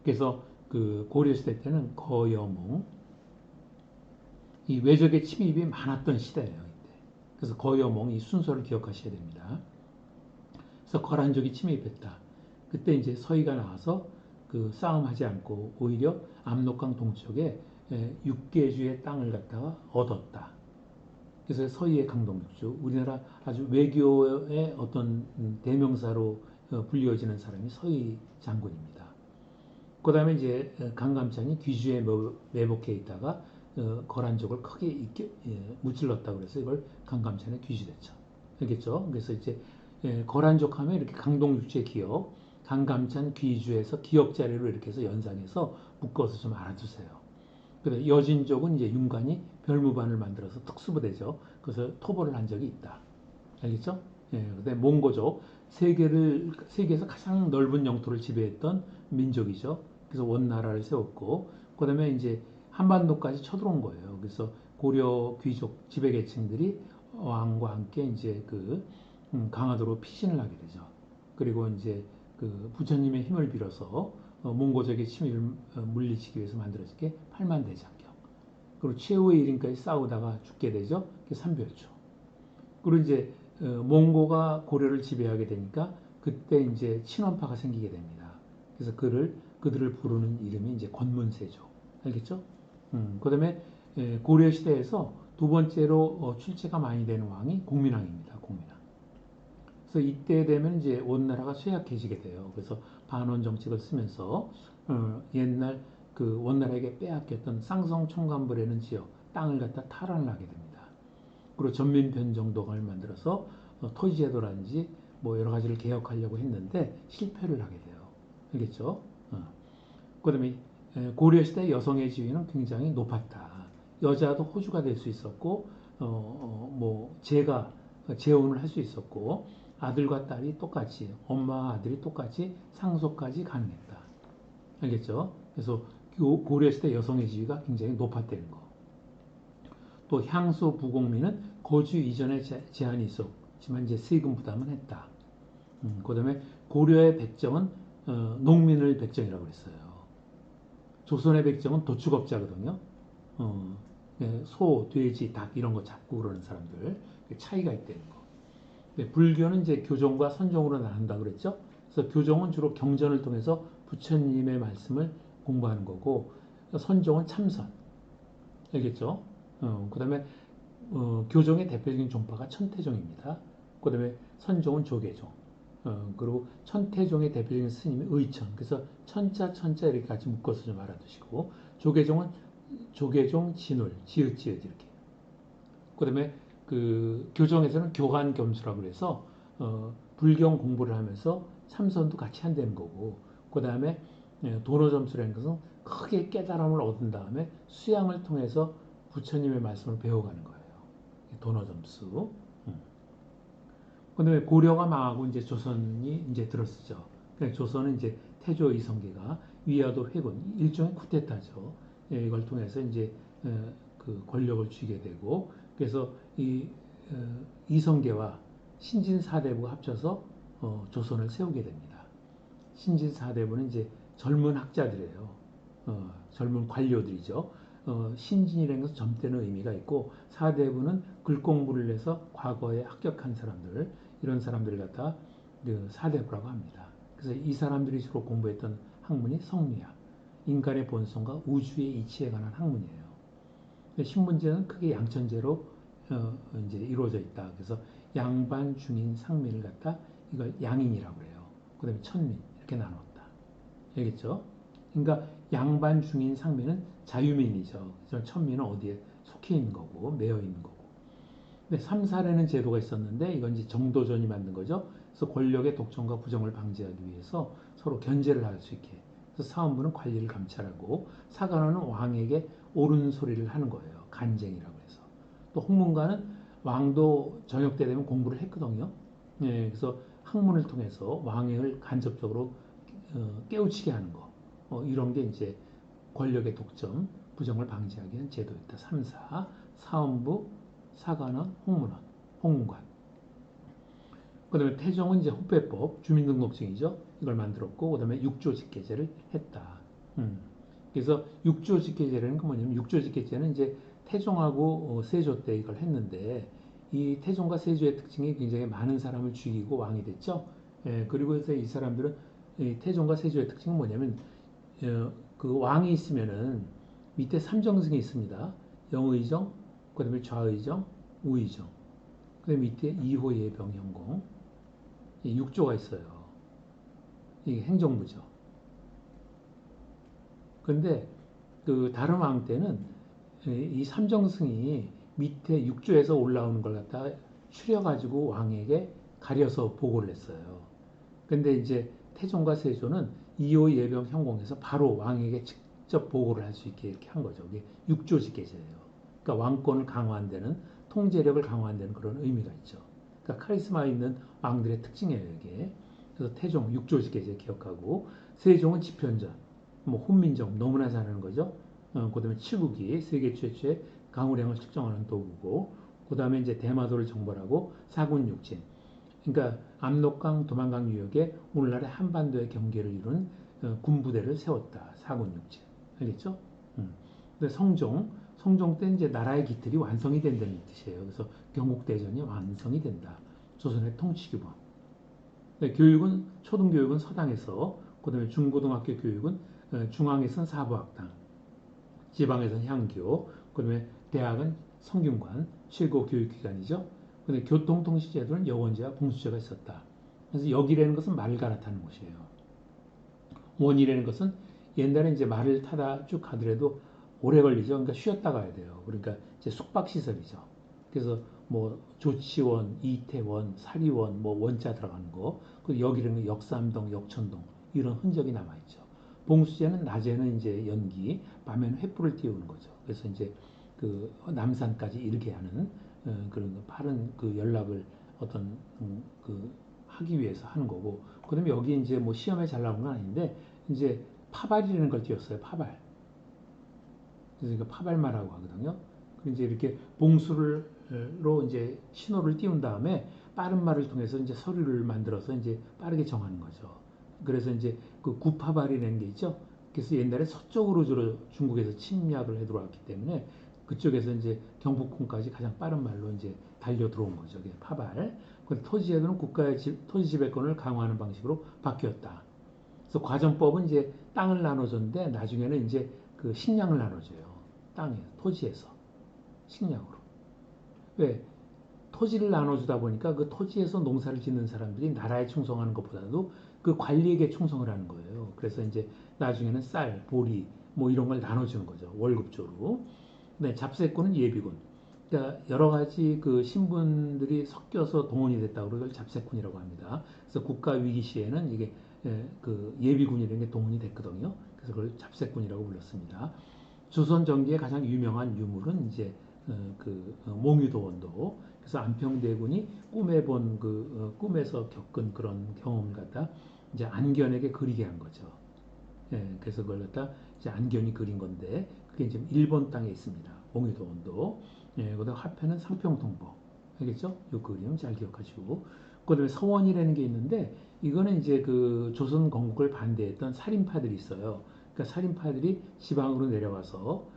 그래서 그 고려 시대 때는 거여몽, 이 외적의 침입이 많았던 시대예요. 이때. 그래서 거여몽 이 순서를 기억하셔야 됩니다. 그래서 거란족이 침입했다. 그때 이제 서희가 나와서 그 싸움하지 않고 오히려 압록강 동쪽에 6개주의 땅을 갖다가 얻었다. 그래서 서희의 강동육주, 우리나라 아주 외교의 어떤 대명사로 불리워지는 사람이 서희 장군입니다. 그 다음에 이제 강감찬이 귀주에 매복해 있다가 거란족을 크게 무찔렀다고 그래서 이걸 강감찬의 귀주대첩. 알겠죠? 그래서 이제 거란족 하면 이렇게 강동육주의 기억, 강감찬 귀주에서 기억 자료로 이렇게 해서 연상해서 묶어서 좀 알아두세요. 그래서 여진족은 이제 윤관이 별무반을 만들어서 특수부대죠. 그래서 토벌을 한 적이 있다. 알겠죠? 그다음에 몽고족, 세계에서 가장 넓은 영토를 지배했던 민족이죠. 그래서 원나라를 세웠고, 그다음에 이제 한반도까지 쳐들어온 거예요. 그래서 고려 귀족 지배계층들이 왕과 함께 이제 그 강화도로 피신을 하게 되죠. 그리고 이제 그 부처님의 힘을 빌어서 몽고족의 침입을 물리치기 위해서 만들어진 게 팔만대장경. 그리고 최후의 일인까지 싸우다가 죽게 되죠. 그게 삼별초. 그리고 이제 몽고가 고려를 지배하게 되니까 그때 이제 친원파가 생기게 됩니다. 그래서 그들을 부르는 이름이 이제 권문세조. 알겠죠? 그다음에 고려 시대에서 두 번째로 출제가 많이 되는 왕이 공민왕입니다. 공민왕. 그래서 이때 되면 이제 원나라가 쇠약해지게 돼요. 그래서 반원 정책을 쓰면서 옛날 그 원나라에게 빼앗겼던 쌍성 총감부라는 지역 땅을 갖다 탈환을 하게 됩니다. 그리고 전민 변정동을 만들어서 토지제도라든지 뭐 여러 가지를 개혁하려고 했는데 실패를 하게 돼요. 알겠죠? 그다음에 고려 시대 여성의 지위는 굉장히 높았다. 여자도 호주가 될 수 있었고, 뭐 재혼을 할 수 있었고, 아들과 딸이 똑같이, 엄마와 아들이 똑같이 상속까지 가능했다. 알겠죠? 그래서 고려 시대 여성의 지위가 굉장히 높았다는 거. 또 향수 부공민은 거주 이전에 제한이 있었지만 이제 세금 부담은 했다. 그다음에 고려의 백정은 농민을 백정이라고 그랬어요. 조선의 백정은 도축업자거든요. 소, 돼지, 닭 이런 거 잡고 그러는 사람들 차이가 있다는 거. 불교는 이제 교종과 선종으로 나눈다 그랬죠. 그래서 교종은 주로 경전을 통해서 부처님의 말씀을 공부하는 거고 선종은 참선. 알겠죠? 그다음에 교종의 대표적인 종파가 천태종입니다. 그다음에 선종은 조계종. 그리고 천태종의 대표적인 스님이 의천. 그래서 천자 천자 이렇게 같이 묶어서 좀 알아두시고 조계종은 조계종 진울 지읒지읒 이렇게. 그다음에 그 교정에서는 교간 겸수라고 그래서 불경 공부를 하면서 참선도 같이 한다는 거고 그다음에 도로 점수라는 것은 크게 깨달음을 얻은 다음에 수양을 통해서 부처님의 말씀을 배워가는 거예요. 도로 점수. 그다음에 고려가 망하고 이제 조선이 이제 들었었죠. 그러니까 조선은 이제 태조 이성계가 위화도 회군 일종의 쿠데타죠. 이걸 통해서 이제 그 권력을 쥐게 되고 그래서 이 이성계와 신진사대부가 합쳐서 조선을 세우게 됩니다. 신진사대부는 이제 젊은 학자들이에요. 젊은 관료들이죠. 신진이라는 것은 젊다는 의미가 있고 사대부는 글 공부를 해서 과거에 합격한 사람들 이런 사람들을 갖다 그 사대부라고 합니다. 그래서 이 사람들이 주로 공부했던 학문이 성리학, 인간의 본성과 우주의 이치에 관한 학문이에요. 신문제는 크게 양천제로 이제 이루어져 있다. 그래서 양반, 중인, 상민을 갖다 이걸 양인이라고 해요. 그다음에 천민 이렇게 나눴다. 알겠죠? 그러니까 양반, 중인, 상민은 자유민이죠. 그래서 천민은 어디에 속해 있는 거고 매여 있는 거고. 근데 삼사라는 제도가 있었는데 이건 이제 정도전이 만든 거죠. 그래서 권력의 독점과 부정을 방지하기 위해서 서로 견제를 할 수 있게. 그래서 사원부는 관리를 감찰하고 사관원은 왕에게 옳은 소리를 하는 거예요. 간쟁이라고 해서. 또 홍문관은 왕도 저녁 때 되면 공부를 했거든요. 그래서 학문을 통해서 왕을 간접적으로 깨우치게 하는 거. 이런 게 이제 권력의 독점, 부정을 방지하기 위한 제도였다. 3사, 사원부, 사관원, 홍문관. 그다음에 태종은 이제 호패법, 주민등록증이죠. 이걸 만들었고, 그다음에 육조직계제를 했다. 그래서 육조직계제라는 건 뭐냐면 육조직계제는 이제 태종하고 세조 때 이걸 했는데 이 태종과 세조의 특징이 굉장히 많은 사람을 죽이고 왕이 됐죠. 그리고 해서 이 사람들은 이 태종과 세조의 특징은 뭐냐면 그 왕이 있으면은 밑에 삼정승이 있습니다. 영의정, 그다음에 좌의정, 우의정, 그다음에 밑에 이호 예병 형공, 육조가 있어요. 이게 행정부죠. 그런데 그 다른 왕 때는 이 삼정승이 밑에 육조에서 올라오는 걸 갖다 추려가지고 왕에게 가려서 보고를 했어요. 근데 이제 태종과 세조는 이호 예병 현공에서 바로 왕에게 직접 보고를 할 수 있게 이렇게 한 거죠. 이게 육조직계제예요. 그러니까 왕권을 강화한다는 통제력을 강화한다는 그런 의미가 있죠. 그러니까 카리스마 있는 왕들의 특징이에요, 이게. 그래서 태종 육조직계제 기억하고 세종은 집현전, 뭐 혼민정 너무나 잘하는 거죠. 그다음에 치국이 세계 최초의 강우량을 측정하는 도구고, 그다음에 이제 대마도를 정벌하고 사군육진. 그러니까 압록강, 도만강 유역에 오늘날의 한반도의 경계를 이룬 군부대를 세웠다. 사군육진. 알겠죠? 근데 성종 때 이제 나라의 기틀이 완성이 된다는 뜻이에요. 그래서 경국대전이 완성이 된다. 조선의 통치규범. 교육은 초등교육은 서당에서, 그다음에 중고등학교 교육은 중앙에서는 사부학당, 지방에서는 향교, 그다음에 대학은 성균관, 최고 교육기관이죠. 근데 교통통시제도는 여원제와 봉수제가 있었다. 그래서 역이라는 것은 말을 갈아타는 곳이에요. 원이라는 것은 옛날에 이제 말을 타다 쭉 가더라도 오래 걸리죠. 그러니까 쉬었다 가야 돼요. 그러니까 이제 숙박시설이죠. 그래서 뭐 조치원, 이태원, 사리원, 뭐 원자 들어가는 거. 그리고 역이라는 역삼동, 역천동 이런 흔적이 남아 있죠. 봉수제는 낮에는 이제 연기, 밤에는 횃불을 띄우는 거죠. 그래서 이제 그 남산까지 이르게 하는 그런 빠른 그 연락을 어떤 그 하기 위해서 하는 거고. 그다음에 여기 이제 뭐 시험에 잘 나온 건 아닌데 이제 파발이라는 걸 띄웠어요. 파발. 그래서 이거 파발마라고 하거든요. 그래서 이제 이렇게 봉수로 이제 신호를 띄운 다음에 빠른 말을 통해서 이제 서류를 만들어서 이제 빠르게 정하는 거죠. 그래서 이제 그 구파발이라는 게 있죠. 그래서 옛날에 서쪽으로 주로 중국에서 침략을 해 들어왔기 때문에 그쪽에서 이제 경복궁까지 가장 빠른 말로 이제 달려 들어온 거죠. 그게 파발. 그 토지제도는 국가의 토지 지배권을 강화하는 방식으로 바뀌었다. 그래서 과정법은 이제 땅을 나눠줬는데 나중에는 이제 그 식량을 나눠줘요. 땅에 토지에서 식량으로. 왜? 토지를 나눠주다 보니까 그 토지에서 농사를 짓는 사람들이 나라에 충성하는 것보다도 그 관리에게 충성을 하는 거예요. 그래서 이제 나중에는 쌀, 보리 뭐 이런 걸 나눠주는 거죠. 월급조로. 네, 잡세꾼은 예비군. 그러니까 여러 가지 그 신분들이 섞여서 동원이 됐다고 그걸 잡세꾼이라고 합니다. 그래서 국가 위기 시에는 이게 그 예비군이라는 게 동원이 됐거든요. 그래서 그걸 잡세꾼이라고 불렀습니다. 조선 전기의 가장 유명한 유물은 이제 몽유도 원도. 그래서 안평대군이 꿈에 본 꿈에서 겪은 그런 경험을 갖다 이제 안견에게 그리게 한 거죠. 예, 그래서 그걸 갖다 이제 안견이 그린 건데 그게 지금 일본 땅에 있습니다. 몽유도 원도. 예, 그다음 화폐는 상평통보. 알겠죠? 이 그림 잘 기억하시고. 그다음에 서원이라는 게 있는데 이거는 이제 그 조선 건국을 반대했던 살인파들이 있어요. 그러니까 살인파들이 지방으로 내려가서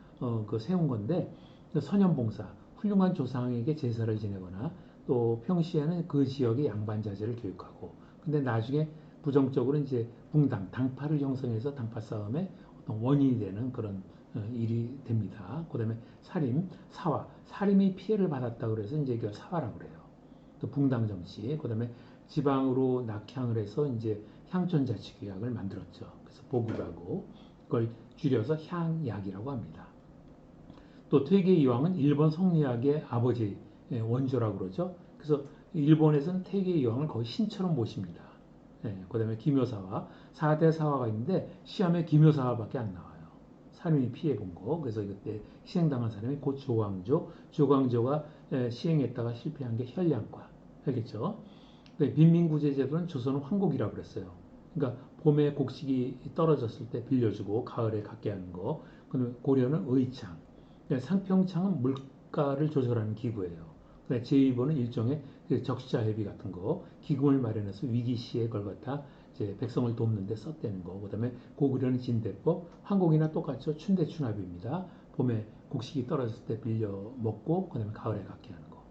그 세운 건데 선현봉사, 훌륭한 조상에게 제사를 지내거나 또 평시에는 그 지역의 양반 자제를 교육하고 근데 나중에 부정적으로 이제 붕당, 당파를 형성해서 당파 싸움의 어떤 원인이 되는 그런 일이 됩니다. 그다음에 살인, 사화, 살인이 피해를 받았다 그래서 이제 이걸 사화라고 그래요. 또 붕당 정치, 그다음에 지방으로 낙향을 해서 이제 향촌자치규약을 만들었죠. 그래서 복유라고 그걸 줄여서 향약이라고 합니다. 또 퇴계 이황은 일본 성리학의 아버지 원조라고 그러죠. 그래서 일본에서는 퇴계 이황을 거의 신처럼 모십니다. 그다음에 기묘사화 4대 사화가 있는데 시험에 기묘사화밖에 안 나와요. 살인이 피해 본 거. 그래서 그때 희생당한 사람이 곧 조광조. 조광조가 시행했다가 실패한 게 혈량과. 알겠죠? 빈민구제제도는 조선은 황곡이라고 그랬어요. 그러니까 봄에 곡식이 떨어졌을 때 빌려주고 가을에 갖게 하는 거. 그다음에 고려는 의창. 상평창은 물가를 조절하는 기구예요. 제2번은 일종의 적시자 회비 같은 거, 기금을 마련해서 위기 시에 그걸 갖다 이제 백성을 돕는 데 썼다는 거. 그다음에 고구려는 진대법, 한국이나 똑같죠. 춘대춘합입니다. 봄에 곡식이 떨어졌을 때 빌려 먹고 그다음에 가을에 갖게 하는 거.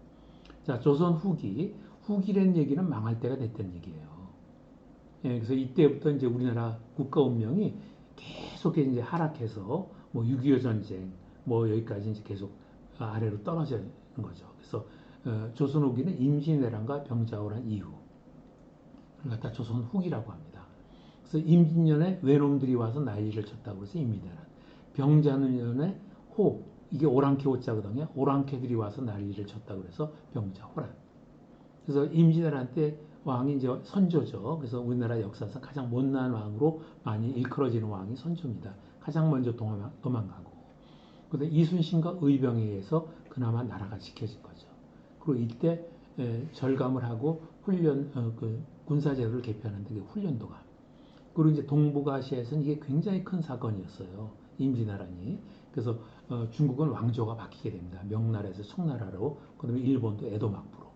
자, 조선 후기. 후기라는 얘기는 망할 때가 됐다는 얘기예요. 예, 그래서 이때부터 이제 우리나라 국가 운명이 계속 이제 하락해서 뭐 6.25 전쟁 뭐 여기까지 이제 계속 아래로 떨어지는 거죠. 그래서 조선 후기는 임진왜란과 병자호란 이후 그걸 갖다 조선 후기라고 합니다. 그래서 임진년에 외놈들이 와서 난리를 쳤다고 해서 임진왜란. 병자년에 호 이게 오랑캐 호자거든요. 오랑캐들이 와서 난리를 쳤다고 해서 병자호란. 그래서 임진왜란 때 왕이 이제 선조죠. 그래서 우리나라 역사상 가장 못난 왕으로 많이 일컬어지는 왕이 선조입니다. 가장 먼저 도망가고. 그런데 이순신과 의병에 의해서 그나마 나라가 지켜진 거죠. 그리고 이때 절감을 하고 훈련 그 군사제도를 개편하는데 그게 훈련도가. 그리고 이제 동북아시아에서는 이게 굉장히 큰 사건이었어요. 임진왜란이. 그래서 중국은 왕조가 바뀌게 됩니다. 명나라에서 청나라로, 그다음에 일본도 에도 막부로.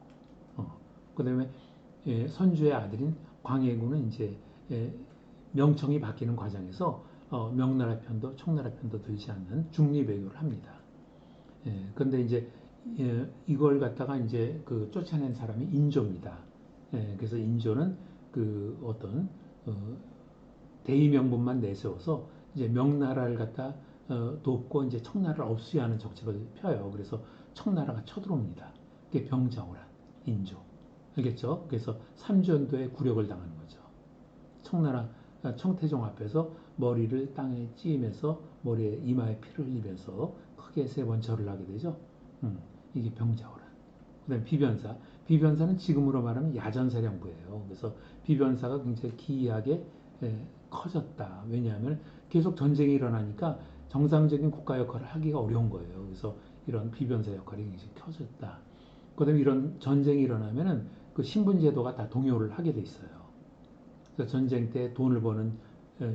그다음에 선주의 아들인 광해군은 이제 명청이 바뀌는 과정에서 명나라 편도 청나라 편도 들지 않는 중립외교를 합니다. 그런데 이제 이걸 갖다가 이제 그 쫓아낸 사람이 인조입니다. 그래서 인조는 그 어떤 대의 명분만 내세워서 이제 명나라를 갖다 돕고 이제 청나라를 업수하는 정책을 펴요. 그래서 청나라가 쳐들어옵니다. 그게 병자호란, 인조. 알겠죠? 그래서 삼전도에 굴욕을 당하는 거죠. 청나라 청태종 앞에서 머리를 땅에 찧으면서 머리에 이마에 피를 흘리면서 크게 3번 절을 하게 되죠. 이게 병자호란. 그다음에 비변사. 비변사는 지금으로 말하면 야전사령부예요. 그래서 비변사가 굉장히 기이하게 커졌다. 왜냐하면 계속 전쟁이 일어나니까 정상적인 국가 역할을 하기가 어려운 거예요. 그래서 이런 비변사 역할이 굉장히 커졌다. 그다음에 이런 전쟁이 일어나면은 그 신분 제도가 다 동요를 하게 돼 있어요. 그래서 전쟁 때 돈을 버는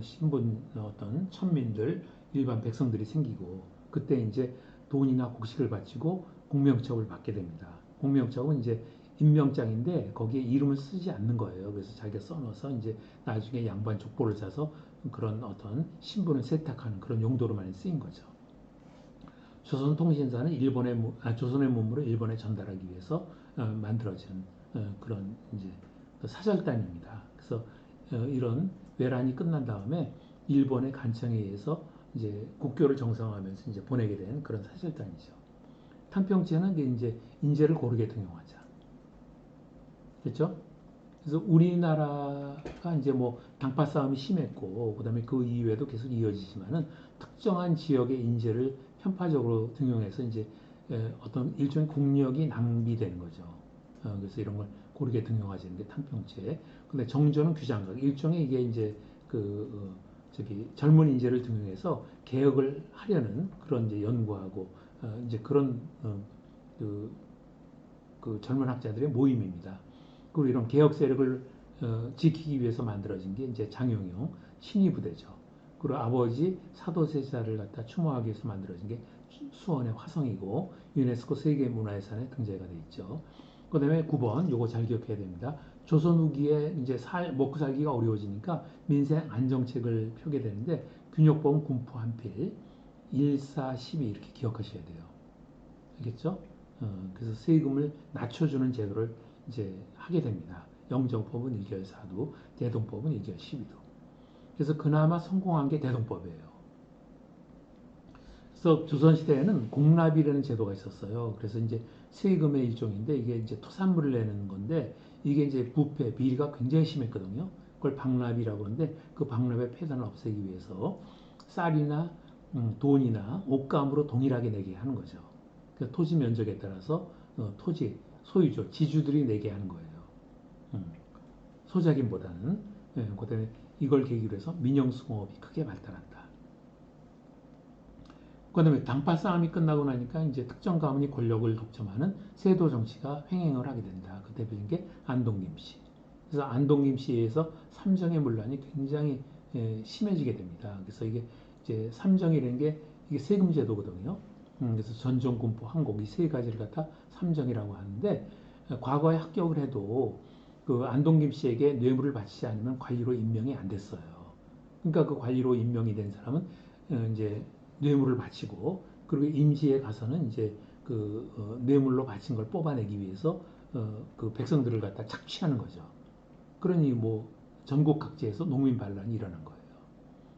신분 어떤 천민들, 일반 백성들이 생기고 그때 이제 돈이나 곡식을 바치고 공명첩을 받게 됩니다. 공명첩은 이제 임명장인데 거기에 이름을 쓰지 않는 거예요. 그래서 자기가 써넣어서 이제 나중에 양반 족보를 짜서 그런 어떤 신분을 세탁하는 그런 용도로 많이 쓰인 거죠. 조선통신사는 조선의 문물을 일본에 전달하기 위해서 만들어진 그런 이제 사절단입니다. 그래서 이런 외란이 끝난 다음에 일본의 간청에 의해서 이제 국교를 정상화하면서 이제 보내게 된 그런 사절단이죠. 탕평제는 이제 인재를 고르게 등용하자. 그렇죠? 그래서 우리나라가 이제 뭐 당파 싸움이 심했고 그다음에 그 이후에도 계속 이어지지만은 특정한 지역의 인재를 편파적으로 등용해서 이제 어떤 일종의 국력이 낭비되는 거죠. 그래서 이런 걸 고르게 등용하자는 게 탕평제. 근데 정조는 규장각 일종의 이게 이제 그 저기 젊은 인재를 등용해서 개혁을 하려는 그런 이제 연구하고 이제 그런 그, 그 젊은 학자들의 모임입니다. 그리고 이런 개혁 세력을 지키기 위해서 만들어진 게 이제 장영용 신의부대죠. 그리고 아버지 사도세자를 갖다 추모하기 위해서 만들어진 게 수원의 화성이고 유네스코 세계문화유산에 등재가 돼 있죠. 그다음에 9번 요거 잘 기억해야 됩니다. 조선 후기에 이제 먹고 살기가 어려워지니까 민생 안정책을 펴게 되는데 균역보험 군포 한필 1, 4, 12 이렇게 기억하셔야 돼요. 알겠죠? 그래서 세금을 낮춰주는 제도를 이제 하게 됩니다. 영정법은 1결 4도, 대동법은 1결 12도. 그래서 그나마 성공한 게 대동법이에요. 그래서 조선시대에는 공납이라는 제도가 있었어요. 그래서 이제 세금의 일종인데 이게 이제 토산물을 내는 건데 이게 이제 부패, 비리가 굉장히 심했거든요. 그걸 박납이라고 하는데 그 박납의 폐단을 없애기 위해서 쌀이나 돈이나 옷감으로 동일하게 내게 하는 거죠. 그 토지 면적에 따라서 토지 소유주, 지주들이 내게 하는 거예요. 음, 소작인보다는. 그다음에 이걸 계기로 해서 민영수공업이 크게 발달한다. 그다음에 당파 싸움이 끝나고 나니까 이제 특정 가문이 권력을 독점하는 세도 정치가 횡행을 하게 된다. 그 대표적인 게 안동김 씨. 그래서 안동김 씨에 의해서 삼정의 문란이 굉장히 심해지게 됩니다. 그래서 이게 이제 삼정이라는 게 이게 세금 제도거든요. 그래서 전종, 군포, 항곡 이 세 가지를 갖다 삼정이라고 하는데 과거에 합격을 해도 그 안동김 씨에게 뇌물을 바치지 않으면 관리로 임명이 안 됐어요. 그러니까 그 관리로 임명이 된 사람은 이제 뇌물을 바치고 그리고 임시에 가서는 이제 그 뇌물로 바친 걸 뽑아내기 위해서 그 백성들을 갖다 착취하는 거죠. 그러니 뭐 전국 각지에서 농민 반란이 일어난 거예요.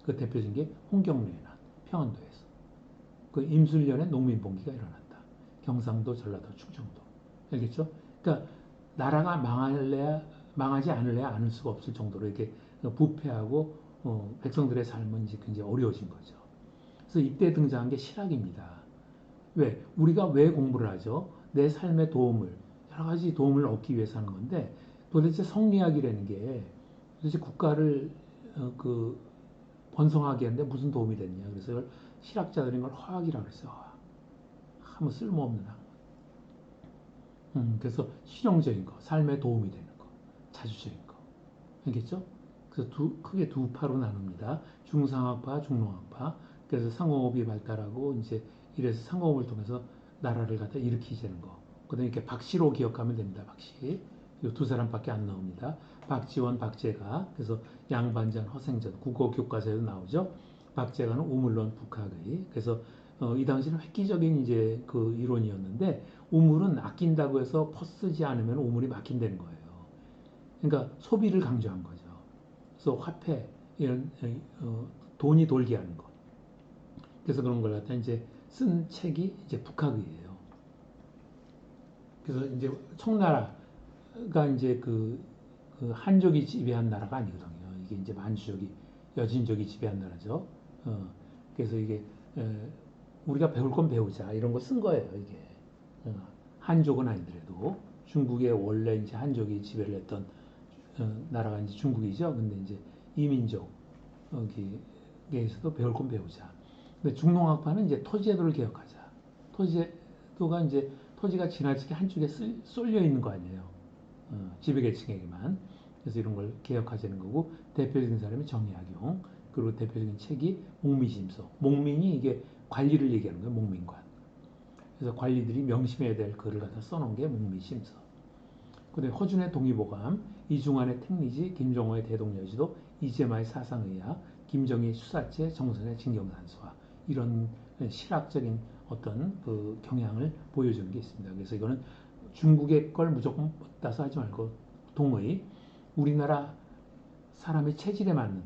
그 대표적인 게 홍경로의 난, 평안도에서. 그 임술련의 농민 봉기가 일어났다. 경상도, 전라도, 충청도. 알겠죠? 그러니까 나라가 망하지 않을래야 않을 수가 없을 정도로 이렇게 부패하고 백성들의 삶은 이제 굉장히 어려워진 거죠. 그래서 이때 등장한 게 실학입니다. 왜? 우리가 왜 공부를 하죠? 내 삶에 도움을, 여러 가지 도움을 얻기 위해서 하는 건데 도대체 성리학이라는 게 도대체 국가를 그 번성하게 하는데 무슨 도움이 됐냐. 그래서 이걸 실학자들인 걸 화학이라고 그랬어요. 아무 쓸모없는 학문. 그래서 실용적인 거, 삶에 도움이 되는 거, 자주적인 거. 알겠죠? 그래서 크게 두 파로 나눕니다. 중상학파, 중농학파. 그래서 상공업이 발달하고 이제 이래서 상공업을 통해서 나라를 갖다 일으키자는 거. 그다음에 이렇게 박씨로 기억하면 됩니다. 박씨. 이 두 사람밖에 안 나옵니다. 박지원, 박제가. 그래서 양반전, 허생전, 국어 교과서에도 나오죠. 박제가는 우물론 북학의. 그래서 이 당시는 획기적인 이제 그 이론이었는데 우물은 아낀다고 해서 퍼쓰지 않으면 우물이 막힌다는 거예요. 그러니까 소비를 강조한 거죠. 그래서 화폐 이런 돈이 돌게 하는 것. 그래서 그런 걸 갖다 이제 쓴 책이 이제 북학의예요. 그래서 이제 청나라가 이제 그 한족이 지배한 나라가 아니거든요. 이게 이제 만주족이 여진족이 지배한 나라죠. 그래서 이게 우리가 배울 건 배우자 이런 거 쓴 거예요. 이게 한족은 아니더라도 중국의 원래 이제 한족이 지배를 했던 나라가 이제 중국이죠. 근데 이제 이민족 여기에서도 배울 건 배우자. 근데 중농학파는 이제 토지제도를 개혁하자. 토지제도가 이제 토지가 지나치게 한쪽에 쏠려 있는 거 아니에요. 지배계층에게만. 그래서 이런 걸 개혁하자는 거고 대표적인 사람이 정약용. 그리고 대표적인 책이 목미심서. 목민이 이게 관리를 얘기하는 거예요. 목민관. 그래서 관리들이 명심해야 될 글을 갖다 써놓은 게 목미심서. 그다음에 허준의 동의보감, 이중환의 택리지, 김정호의 대동여지도, 이재마의 사상의학, 김정희 수사체, 정선의 진경산수화 이런 실학적인 어떤 그 경향을 보여주는 게 있습니다. 그래서 이거는 중국의 걸 무조건 따서 하지 말고 동의 우리나라 사람의 체질에 맞는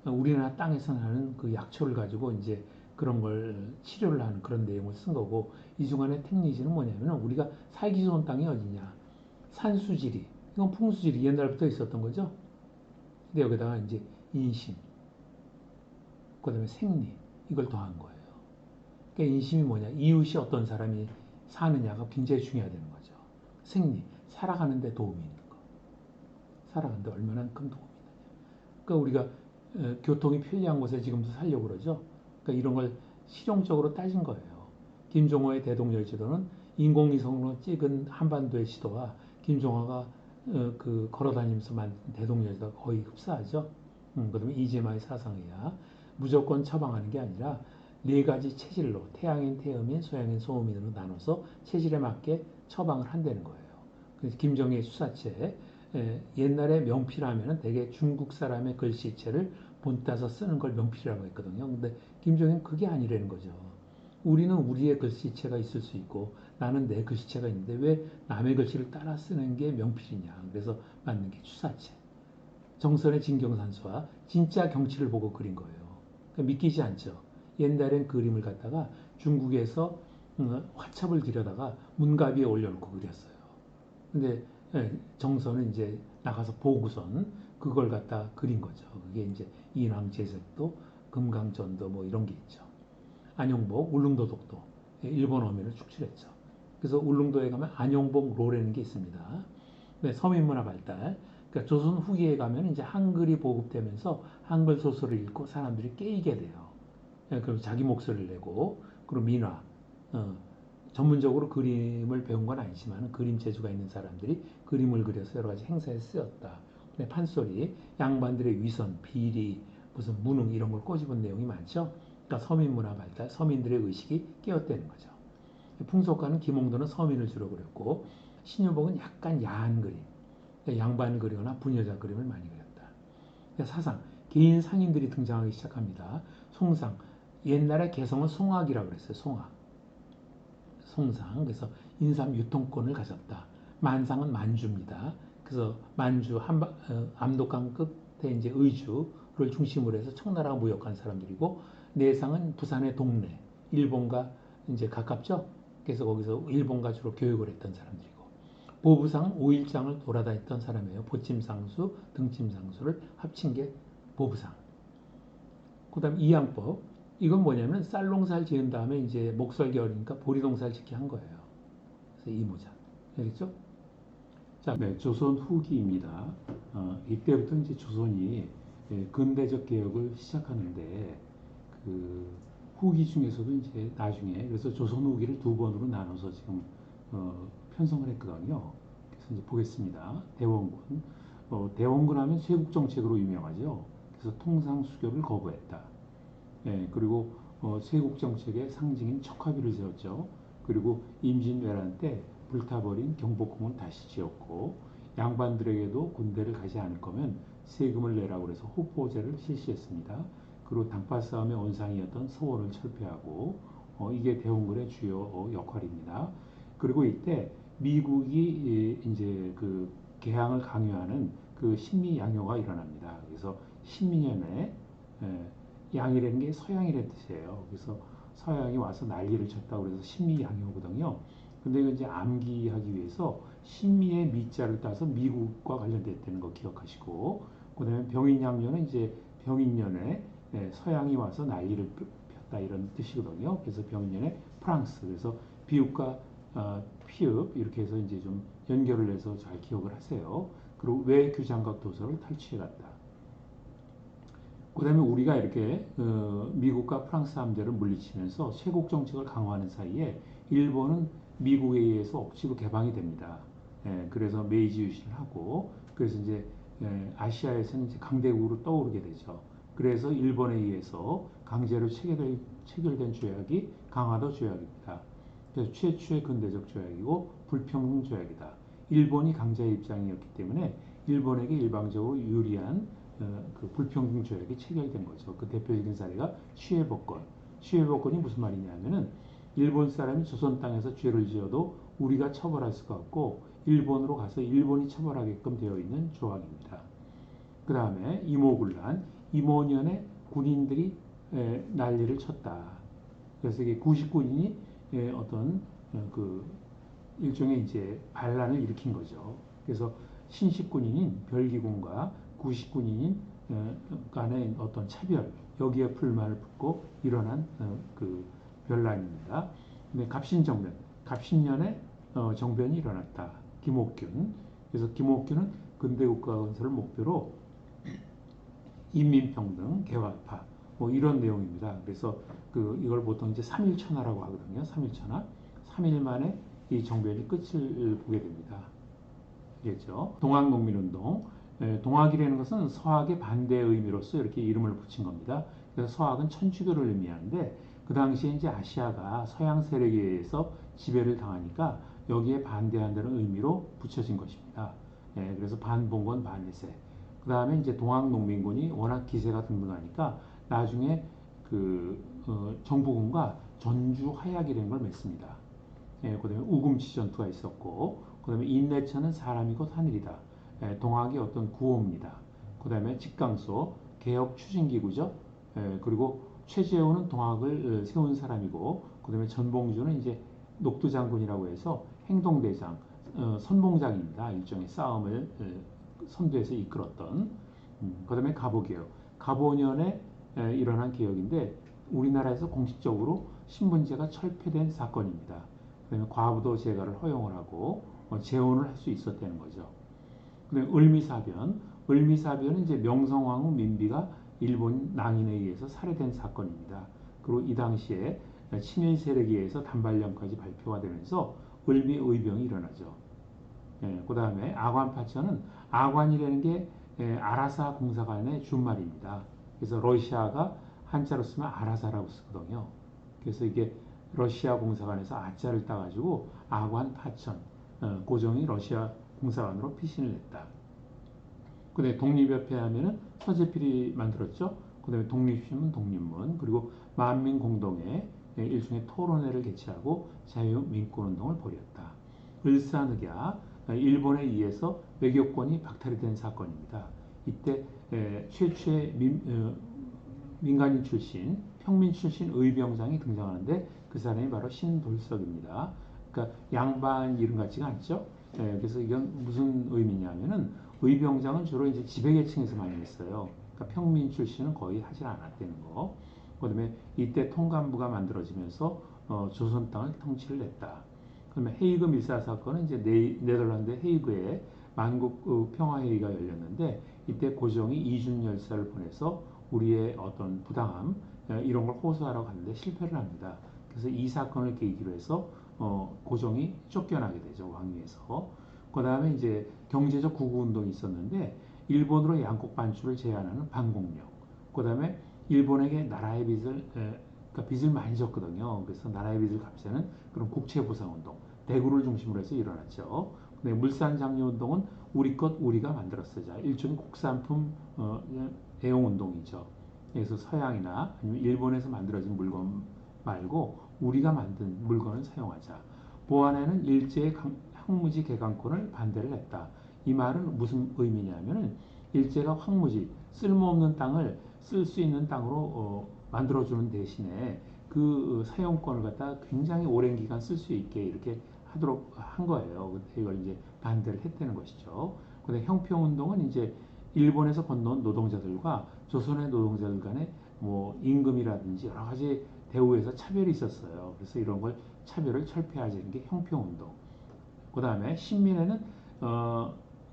우리나라 땅에서 나는 그 약초를 가지고 이제 그런 걸 치료를 하는 그런 내용을 쓴 거고 이 중간에 택리지는 뭐냐면 우리가 살기 좋은 땅이 어디냐 산수지리 이건 풍수지리 옛날부터 있었던 거죠. 근데 여기다가 이제 인심 그다음에 생리 이걸 더한 거예요. 그러니까 인심이 뭐냐 이웃이 어떤 사람이 사느냐가 굉장히 중요하다는 거죠. 생리 살아가는데 도움이 있는 거 살아가는데 얼마나 큰 도움이 그러니까 우리가 교통이 편리한 곳에 지금도 살려고 그러죠. 그러니까 이런 걸 실용적으로 따진 거예요. 김종호의 대동여지도는 인공위성으로 찍은 한반도의 지도와 김종호가 그 걸어다니면서 만든 대동여지도가 거의 흡사하죠. 그다음에 이재마의 사상이야 무조건 처방하는 게 아니라 네 가지 체질로 태양인 태음인 소양인 소음인으로 나눠서 체질에 맞게 처방을 한다는 거예요. 그래서 김정희의 수사체 옛날에 명필하면은 대개 중국 사람의 글씨체를 본따서 쓰는 걸 명필이라고 했거든요. 근데 김정희는 그게 아니라는 거죠. 우리는 우리의 글씨체가 있을 수 있고 나는 내 글씨체가 있는데 왜 남의 글씨를 따라 쓰는 게 명필이냐. 그래서 만든 게 추사체. 정선의 진경산수와 진짜 경치를 보고 그린 거예요. 그러니까 믿기지 않죠. 옛날엔 그림을 갖다가 중국에서 화첩을 들여다가 문가비에 올려놓고 그렸어요. 근데 정선은 이제 나가서 보고선 그걸 갖다 그린 거죠. 그게 이제 인왕제색도 금강전도 뭐 이런 게 있죠. 안용복 울릉도독도 일본 어민을 축출했죠. 그래서 울릉도에 가면 안용복 로라는 게 있습니다. 네, 서민문화 발달. 그러니까 조선 후기에 가면 이제 한글이 보급되면서 한글 소설을 읽고 사람들이 깨이게 돼요. 그럼 자기 목소리를 내고 그리고 민화, 전문적으로 그림을 배운 건 아니지만 그림 재주가 있는 사람들이 그림을 그려서 여러 가지 행사에 쓰였다. 근데 판소리, 양반들의 위선, 비리, 무슨 무능 이런 걸 꼬집은 내용이 많죠. 그러니까 서민 문화 발달, 서민들의 의식이 깨었다는 거죠. 풍속가는 김홍도는 서민을 주로 그렸고 신유복은 약간 야한 그림, 양반 그리거나 부녀자 그림을 많이 그렸다. 그러니까 사상, 개인 상인들이 등장하기 시작합니다. 송상, 옛날에 개성은 송악이라고 그랬어요. 송악. 송상 그래서 인삼 유통권을 가졌다. 만상은 만주입니다. 그래서 만주 압록강 끝에 이제 의주를 중심으로 해서 청나라가 무역한 사람들이고 내상은 부산의 동네 일본과 이제 가깝죠. 그래서 거기서 일본과 주로 교육을 했던 사람들이고 보부상 5일장을 돌아다녔던 사람이에요. 보침상수, 등침상수를 합친 게 보부상. 그다음 이양법 이건 뭐냐면 쌀농사를 지은 다음에 이제 목설기 어리니까 보리농사를 짓게 한 거예요. 그래서 이모작. 알겠죠? 자, 네, 조선 후기입니다. 이때부터 이제 조선이 근대적 개혁을 시작하는데 그 후기 중에서도 이제 나중에 그래서 조선 후기를 두 번으로 나눠서 지금 편성을 했거든요. 그래서 이제 보겠습니다. 대원군. 대원군 하면 쇄국 정책으로 유명하죠. 그래서 통상 수교를 거부했다. 그리고 쇄국 정책의 상징인 척화비를 세웠죠. 그리고 임진왜란 때 불타버린 경복궁은 다시 지었고 양반들에게도 군대를 가지 않을 거면 세금을 내라고 해서 호포제를 실시했습니다. 그리고 당파 싸움의 원상이었던 서원을 철폐하고 이게 대원군의 주요 역할입니다. 그리고 이때 미국이 이제 그 개항을 강요하는 그 신미 양요가 일어납니다. 그래서 신민연에 양이라는 게 서양이라는 뜻이에요. 그래서 서양이 와서 난리를 쳤다고 그래서 신미양요거든요. 근데 이거 이제 암기하기 위해서 신미의 미자를 따서 미국과 관련됐다는 거 기억하시고, 그다음에 병인양요는 이제 병인년에 서양이 와서 난리를 폈다 이런 뜻이거든요. 그래서 병인년에 프랑스, 그래서 비읍과 피읍 이렇게 해서 이제 좀 연결을 해서 잘 기억을 하세요. 그리고 왜 규장각 도서를 탈취해갔다. 그다음에 우리가 이렇게 미국과 프랑스 함대를 물리치면서 쇄국 정책을 강화하는 사이에 일본은 미국에 의해서 억지로 개방이 됩니다. 그래서 메이지 유신을 하고 그래서 이제 아시아에서는 이제 강대국으로 떠오르게 되죠. 그래서 일본에 의해서 강제로 체결된 조약이 강화도 조약입니다. 그래서 최초의 근대적 조약이고 불평등 조약이다. 일본이 강자의 입장이었기 때문에 일본에게 일방적으로 유리한 그 불평등 조약이 체결된 거죠. 그 대표적인 사례가 시해복권. 시해복권이 무슨 말이냐면은 일본 사람이 조선 땅에서 죄를 지어도 우리가 처벌할 수가 없고 일본으로 가서 일본이 처벌하게끔 되어 있는 조항입니다. 그 다음에 이모군란, 이모년에 군인들이 난리를 쳤다. 그래서 이게 구식군인이 어떤 그 일종의 이제 반란을 일으킨 거죠. 그래서 신식군인인 별기군과 구식군인인 간의 어떤 차별, 여기에 불만을 품고 일어난 그 변란입니다. 근데 갑신정변, 갑신년에 정변이 일어났다. 김옥균. 그래서 김옥균은 근대국가 건설을 목표로 인민평등, 개화파 뭐 이런 내용입니다. 그래서 이걸 보통 이제 3.1천하라고 하거든요. 3.1천하. 3일 만에 이 정변이 끝을 보게 됩니다. 알겠죠? 동학농민운동. 동학이라는 것은 서학의 반대의 의미로서 이렇게 이름을 붙인 겁니다. 그래서 서학은 천주교를 의미하는데 그 당시에 이제 아시아가 서양 세력에 의해서 지배를 당하니까 여기에 반대한다는 의미로 붙여진 것입니다. 그래서 반봉건 반해세. 그 다음에 이제 동학농민군이 워낙 기세가 등등하니까 나중에 정부군과 전주 화약이라는 걸 맺습니다. 그 다음에 우금치 전투가 있었고, 그 다음에 인내천은 사람이 곧 하늘이다. 동학의 어떤 구호입니다. 그 다음에 직강소, 개혁 추진기구죠. 그리고 최재호는 동학을 세운 사람이고, 그 다음에 전봉주는 이제 녹두장군이라고 해서 행동대장, 선봉장입니다. 일종의 싸움을 선두에서 이끌었던. 그 다음에 갑오개혁. 갑오년에 일어난 개혁인데 우리나라에서 공식적으로 신분제가 철폐된 사건입니다. 그다음에 과부도 제가를 허용을 하고 재혼을 할 수 있었다는 거죠. 그다음에 을미사변, 을미사변은 이제 명성황후 민비가 일본 낭인에 의해서 살해된 사건입니다. 그리고 이 당시에 친일 세력에 의해서 단발령까지 발표가 되면서 을미의병이 일어나죠. 그다음에 아관파천은 아관이라는 게 아라사 공사관의 준말입니다. 그래서 러시아가 한자로 쓰면 아라사라고 쓰거든요. 그래서 이게 러시아 공사관에서 아자를 따가지고 아관 파천, 고종이 러시아 공사관으로 피신을 했다. 그 다음에 독립협회 하면은 서재필이 만들었죠. 그 다음에 독립신문, 독립문, 그리고 만민공동회 일종의 토론회를 개최하고 자유민권운동을 벌였다. 을사늑야, 일본에 의해서 외교권이 박탈이 된 사건입니다. 이때 최초의 민간인 출신, 평민 출신 의병장이 등장하는데 그 사람이 바로 신돌석입니다. 그러니까 양반 이름 같지가 않죠. 그래서 이건 무슨 의미냐면은 의병장은 주로 이제 지배계층에서 많이 했어요. 그러니까 평민 출신은 거의 하질 않았다는 거. 그다음에 이때 통감부가 만들어지면서 조선 땅을 통치를 했다. 그다음에 헤이그 밀사 사건은 이제 네덜란드 헤이그에 만국 평화회의가 열렸는데 이때 고종이 이준 열사를 보내서 우리의 어떤 부당함 이런 걸 호소하러 갔는데 실패를 합니다. 그래서 이 사건을 계기로 해서 고종이 쫓겨나게 되죠. 왕위에서. 그 다음에 이제 경제적 구구운동이 있었는데 일본으로 양국 반출을 제한하는 반공령. 그 다음에 일본에게 나라의 그러니까 빚을 많이 졌거든요. 그래서 나라의 빚을 갚자는 그런 국채보상운동. 대구를 중심으로 해서 일어났죠. 근데 물산장려운동은 우리 것 우리가 만들었어요. 일종의 국산품 애용운동이죠. 그래서 서양이나 아니면 일본에서 만들어진 물건 말고 우리가 만든 물건을 사용하자. 보안에는 일제의 황무지 개강권을 반대를 했다. 이 말은 무슨 의미냐면은 일제가 황무지 쓸모없는 땅을 쓸 수 있는 땅으로 만들어주는 대신에 그 사용권을 갖다 굉장히 오랜 기간 쓸 수 있게 이렇게 하도록 한 거예요. 이걸 이제 반대를 했다는 것이죠. 근데 형평운동은 이제 일본에서 건너온 노동자들과 조선의 노동자들 간의 뭐 임금이라든지 여러 가지 대우에서 차별이 있었어요. 그래서 이런 걸 차별을 철폐하자는 게 형평운동. 그 다음에 신민회는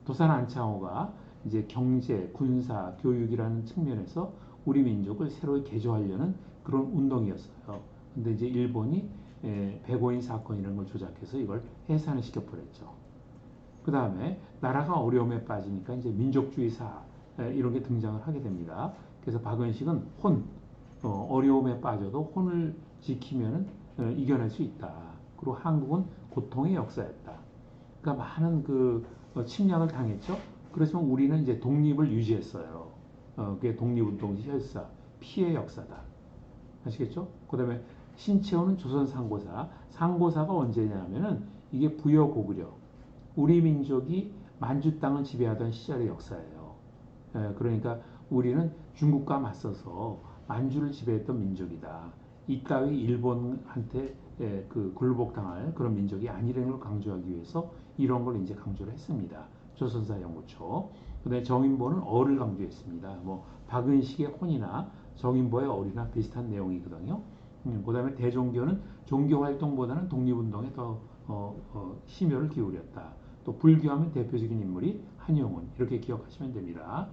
도산 안창호가 이제 경제, 군사, 교육이라는 측면에서 우리 민족을 새로 개조하려는 그런 운동이었어요. 근데 이제 일본이 백오인 사건이라는 걸 조작해서 이걸 해산을 시켜버렸죠. 그 다음에 나라가 어려움에 빠지니까 이제 민족주의사 이런 게 등장을 하게 됩니다. 그래서 박은식은 어려움에 빠져도 혼을 지키면 이겨낼 수 있다. 그리고 한국은 고통의 역사였다. 그러니까 많은 침략을 당했죠. 그렇지만 우리는 이제 독립을 유지했어요. 그게 독립운동 혈사, 피해 역사다. 아시겠죠? 그 다음에 신채호는 조선 상고사. 상고사가 언제냐면은 이게 부여 고구려. 우리 민족이 만주 땅을 지배하던 시절의 역사예요. 그러니까 우리는 중국과 맞서서 만주를 지배했던 민족이다. 이따위 일본한테 그 굴복당할 그런 민족이 아니라는 걸 강조하기 위해서 이런 걸 이제 강조를 했습니다. 조선사 연구초. 그다음에 정인보는 어를 강조했습니다. 뭐 박은식의 혼이나 정인보의 어리나 비슷한 내용이거든요. 그다음에 대종교는 종교 활동보다는 독립운동에 더 심혈을 기울였다. 또 불교하면 대표적인 인물이 한용운 이렇게 기억하시면 됩니다.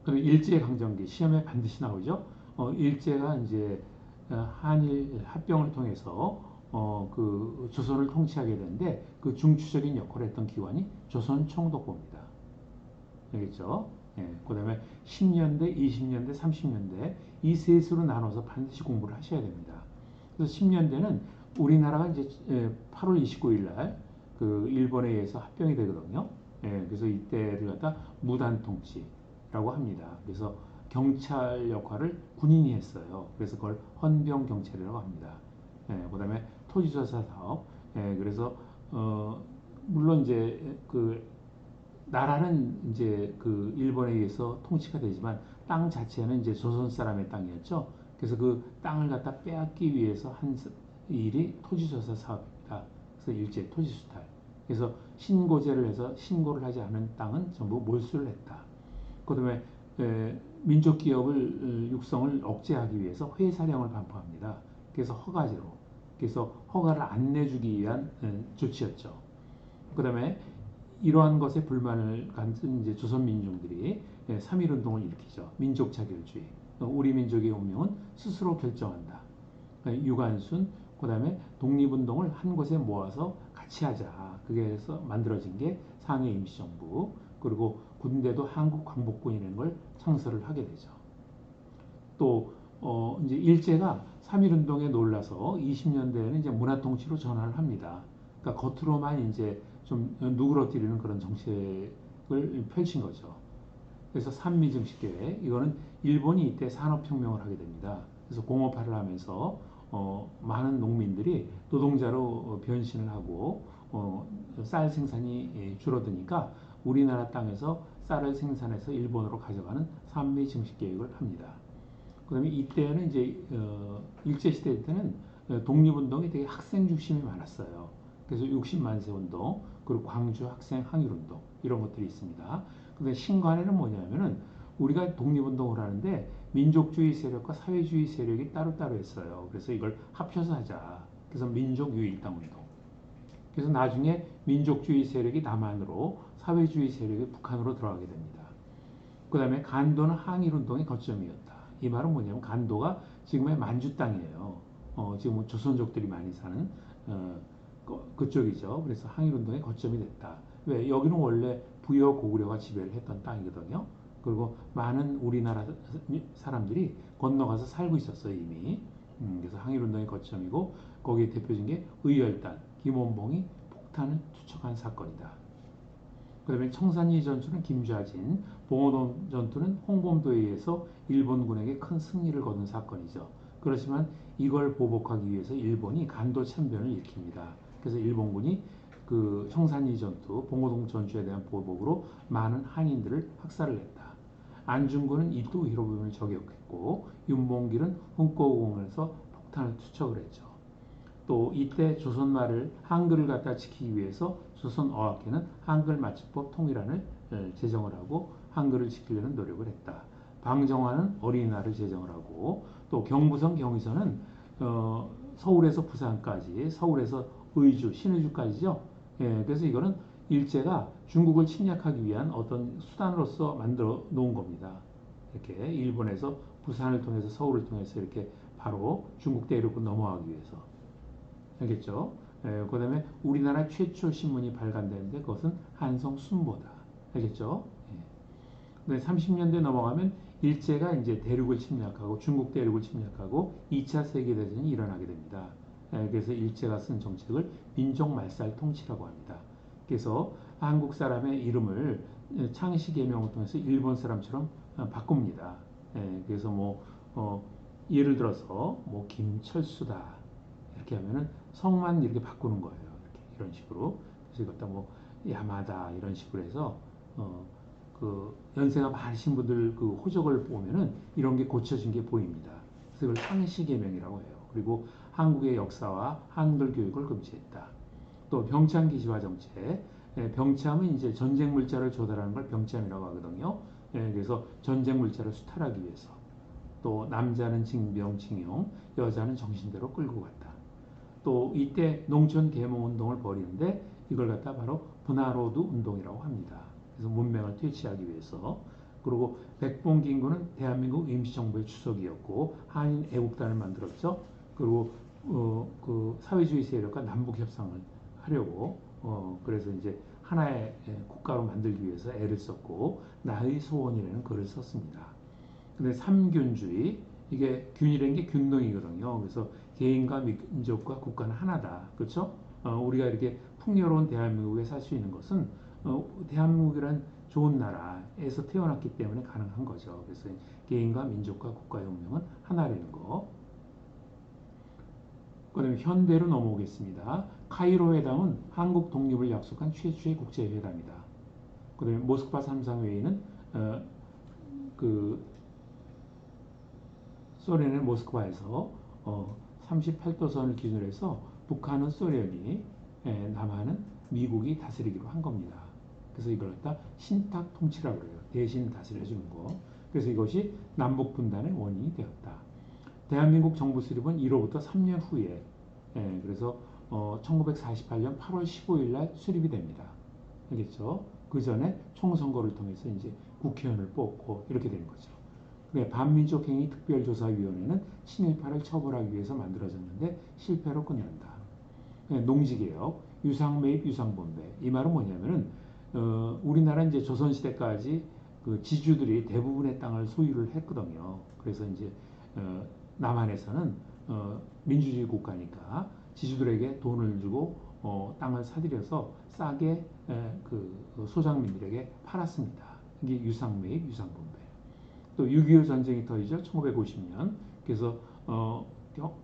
그리고 일제강점기 시험에 반드시 나오죠. 일제가 이제 한일 합병을 통해서 그 조선을 통치하게 되는데 그 중추적인 역할을 했던 기관이 조선총독부입니다. 알겠죠? 예, 그다음에 10년대, 20년대, 30년대 이 셋으로 나눠서 반드시 공부를 하셔야 됩니다. 그래서 10년대는 우리나라가 이제 8월 29일 날그 일본에 의해서 합병이 되거든요. 예, 그래서 이때를 갖다 무단 통치라고 합니다. 그래서 경찰 역할을 군인이 했어요. 그래서 그걸 헌병 경찰이라고 합니다. 그다음에 토지조사 사업. 그래서 물론 이제 그 나라는 이제 그 일본에 의해서 통치가 되지만 땅 자체는 이제 조선 사람의 땅이었죠. 그래서 그 땅을 갖다 빼앗기 위해서 한 일이 토지조사 사업입니다. 그래서 일제 토지수탈. 그래서 신고제를 해서 신고를 하지 않은 땅은 전부 몰수를 했다. 그다음에 민족 기업을 육성을 억제하기 위해서 회사령을 반포합니다. 그래서 허가제로. 그래서 허가를 안 내주기 위한 조치였죠. 그다음에 이러한 것에 불만을 가진 이제 조선 민중들이 3.1 운동을 일으키죠. 민족 자결주의. 우리 민족의 운명은 스스로 결정한다. 유관순, 그다음에 독립운동을 한 곳에 모아서 같이 하자. 그게 해서 만들어진 게 상해 임시정부. 그리고 군대도 한국광복군이라는 걸 창설을 하게 되죠. 또 이제 일제가 3.1 운동에 놀라서 20년대에는 이제 문화통치로 전환을 합니다. 그러니까 겉으로만 이제 좀 누그러뜨리는 그런 정책을 펼친 거죠. 그래서 산미증식계획 이거는 일본이 이때 산업혁명을 하게 됩니다. 그래서 공업화를 하면서 많은 농민들이 노동자로 변신을 하고 쌀 생산이 줄어드니까 우리나라 땅에서 쌀을 생산해서 일본으로 가져가는 산미증식계획을 합니다. 그다음에 이때는 이제 일제 시대 때는 독립운동이 되게 학생 중심이 많았어요. 그래서 60만세 운동, 그리고 광주 학생 항일 운동 이런 것들이 있습니다. 근데 신관에는 뭐냐면은 우리가 독립운동을 하는데 민족주의 세력과 사회주의 세력이 따로따로 했어요. 그래서 이걸 합쳐서 하자. 그래서 민족유일당 운동. 그래서 나중에 민족주의 세력이 남한으로 사회주의 세력이 북한으로 들어가게 됩니다. 그 다음에 간도는 항일운동의 거점이었다. 이 말은 뭐냐면 간도가 지금의 만주 땅이에요. 지금 조선족들이 많이 사는 그쪽이죠. 그래서 항일운동의 거점이 됐다. 왜? 여기는 원래 부여 고구려가 지배를 했던 땅이거든요. 그리고 많은 우리나라 사람들이 건너가서 살고 있었어요 이미. 그래서 항일운동의 거점이고 거기에 대표적인 게 의열단 김원봉이 폭탄을 투척한 사건이다. 그다음에 청산리 전투는 김좌진, 봉오동 전투는 홍범도에 의해서 일본군에게 큰 승리를 거둔 사건이죠. 그렇지만 이걸 보복하기 위해서 일본이 간도 참변을 일으킵니다. 그래서 일본군이 그 청산리 전투, 봉오동 전투에 대한 보복으로 많은 한인들을 학살을 했다. 안중근은 이토 히로부미를 저격했고 윤봉길은 흥고공원에서 폭탄을 투척을 했죠. 또 이때 조선말을 한글을 갖다 지키기 위해서 조선어학회는 한글 맞춤법 통일안을 제정을 하고 한글을 지키려는 노력을 했다. 방정환은 어린이날을 제정을 하고 또 경부선 경의선은 서울에서 부산까지 서울에서 의주 신의주까지죠. 그래서 이거는 일제가 중국을 침략하기 위한 어떤 수단으로서 만들어 놓은 겁니다. 이렇게 일본에서 부산을 통해서 서울을 통해서 이렇게 바로 중국 대륙으로 넘어가기 위해서. 알겠죠? 그 다음에 우리나라 최초 신문이 발간되는데 그것은 한성 순보다. 알겠죠? 예. 30년대 넘어가면 일제가 이제 대륙을 침략하고 중국 대륙을 침략하고 2차 세계대전이 일어나게 됩니다. 그래서 일제가 쓴 정책을 민족말살 통치라고 합니다. 그래서 한국 사람의 이름을 창씨 개명을 통해서 일본 사람처럼 바꿉니다. 그래서 뭐 예를 들어서 뭐 김철수다 이렇게 하면은 성만 이렇게 바꾸는 거예요. 이렇게 이런 식으로. 그래서 이것도 뭐 야마다 이런 식으로 해서 어, 그 연세가 많으신 분들 그 호적을 보면은 이런 게 고쳐진 게 보입니다. 그래서 이걸 상시개명이라고 해요. 그리고 한국의 역사와 한글 교육을 금지했다. 또 병참 기지화 정책. 병참은 이제 전쟁 물자를 조달하는 걸 병참이라고 하거든요. 그래서 전쟁 물자를 수탈하기 위해서. 또 남자는 징병, 징용, 여자는 정신대로 끌고 갔다. 또 이때 농촌 계몽 운동을 벌이는데 이걸 갖다 바로 분하로드 운동이라고 합니다. 그래서 문명을 퇴치하기 위해서. 그리고 백봉긴군은 대한민국 임시정부의 추석이었고 한인 애국단을 만들었죠. 그리고 그 사회주의 세력과 남북 협상을 하려고 그래서 이제 하나의 국가로 만들기 위해서 애를 썼고 나의 소원이라는 글을 썼습니다. 근데 삼균주의 이게 균이라는 게 균등이거든요. 그래서 개인과 민족과 국가는 하나다. 그렇죠? 우리가 이렇게 풍요로운 대한민국에 살 수 있는 것은 대한민국이란 좋은 나라에서 태어났기 때문에 가능한 거죠. 그래서 개인과 민족과 국가의 운명은 하나라는 거. 그다음에 현대로 넘어오겠습니다. 카이로 회담은 한국 독립을 약속한 최초의 국제회담이다. 그다음에 모스크바 삼상회의는 그 소련의 모스크바에서 38도선을 기준으로 해서 북한은 소련이 남한은 미국이 다스리기로 한 겁니다. 그래서 이걸 갖다 신탁 통치라고 그래요. 대신 다스려주는 거. 그래서 이것이 남북 분단의 원인이 되었다. 대한민국 정부 수립은 이로부터 3년 후에 그래서 1948년 8월 15일 날 수립이 됩니다. 알겠죠? 그 전에 총선거를 통해서 이제 국회의원을 뽑고 이렇게 되는 거죠. 반민족행위 특별조사위원회는 친일파를 처벌하기 위해서 만들어졌는데 실패로 끝난다. 농지개혁, 유상매입, 유상분배. 이 말은 뭐냐면은 우리나라 이제 조선시대까지 그 지주들이 대부분의 땅을 소유를 했거든요. 그래서 이제 남한에서는 민주주의 국가니까 지주들에게 돈을 주고 땅을 사들여서 싸게 그 소장민들에게 팔았습니다. 이게 유상매입, 유상분배. 또 6.25 전쟁이 터지죠. 1950년. 그래서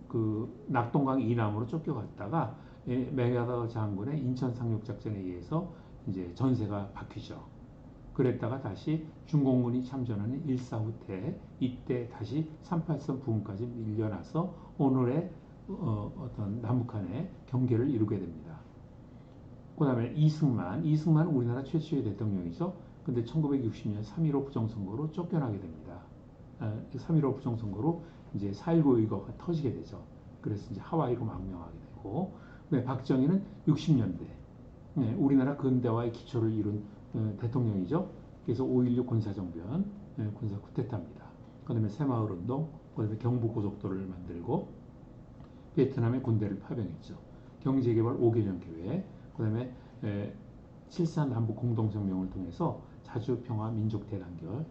그 낙동강 이남으로 쫓겨갔다가 맥아더 장군의 인천 상륙 작전에 의해서 이제 전세가 바뀌죠. 그랬다가 다시 중공군이 참전하는 일사후 때 이때 다시 38선 부근까지 밀려나서 오늘의 어떤 남북한의 경계를 이루게 됩니다. 그 다음에 이승만 우리나라 최초의 대통령이죠. 근데 1960년 3.15 부정선거로 쫓겨나게 됩니다. 3.15 부정선거로 이제 4.19 의거가 터지게 되죠. 그래서 이제 하와이로 망명하게 되고, 네, 박정희는 60년대 우리나라 근대화의 기초를 이룬 대통령이죠. 그래서 5.16 군사정변, 군사 쿠데타입니다. 그 다음에 새마을운동, 그 다음에 경부고속도로를 만들고 베트남의 군대를 파병했죠. 경제개발 5개년 계획, 그 다음에 7.4 남북 공동성명을 통해서 자주평화 민족 대단결,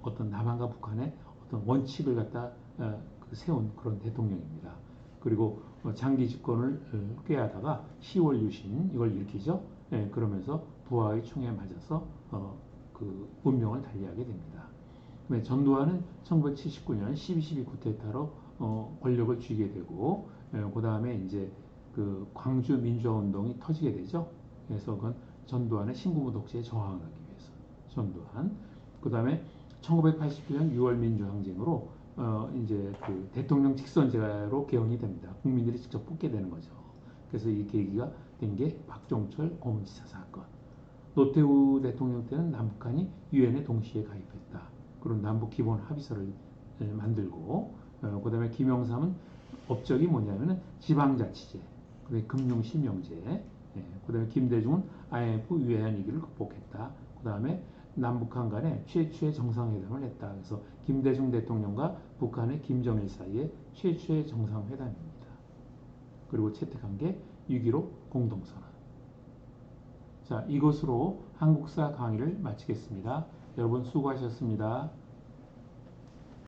어떤 남한과 북한의 어떤 원칙을 갖다 세운 그런 대통령입니다. 그리고 장기 집권을 꾀하다가 10월 유신 이걸 일으키죠. 그러면서 부하의 총에 맞아서 그 운명을 달리하게 됩니다. 전두환은 1979년 12.12 쿠데타로 권력을 쥐게 되고 그 다음에 이제 그 광주 민주화운동이 터지게 되죠. 그래서 그건 전두환의 신군부 독재에 저항하기 위해서 전두환. 그 다음에 1989년 6월 민주항쟁으로 이제 그 대통령 직선제로 개헌이 됩니다. 국민들이 직접 뽑게 되는 거죠. 그래서 이 계기가 된 게 박종철 고문치사 사건. 노태우 대통령 때는 남북한이 유엔에 동시에 가입했다. 그런 남북 기본 합의서를 만들고 그 다음에 김영삼은 업적이 뭐냐면은 지방자치제, 그다음에 금융실명제, 그 다음에 김대중은 IMF 유해한 위기를 극복했다. 그 다음에 남북한 간에 최초의 정상회담을 했다. 그래서 김대중 대통령과 북한의 김정일 사이의 최초의 정상회담입니다. 그리고 채택한 게 6.15 공동선언. 자, 이것으로 한국사 강의를 마치겠습니다. 여러분 수고하셨습니다.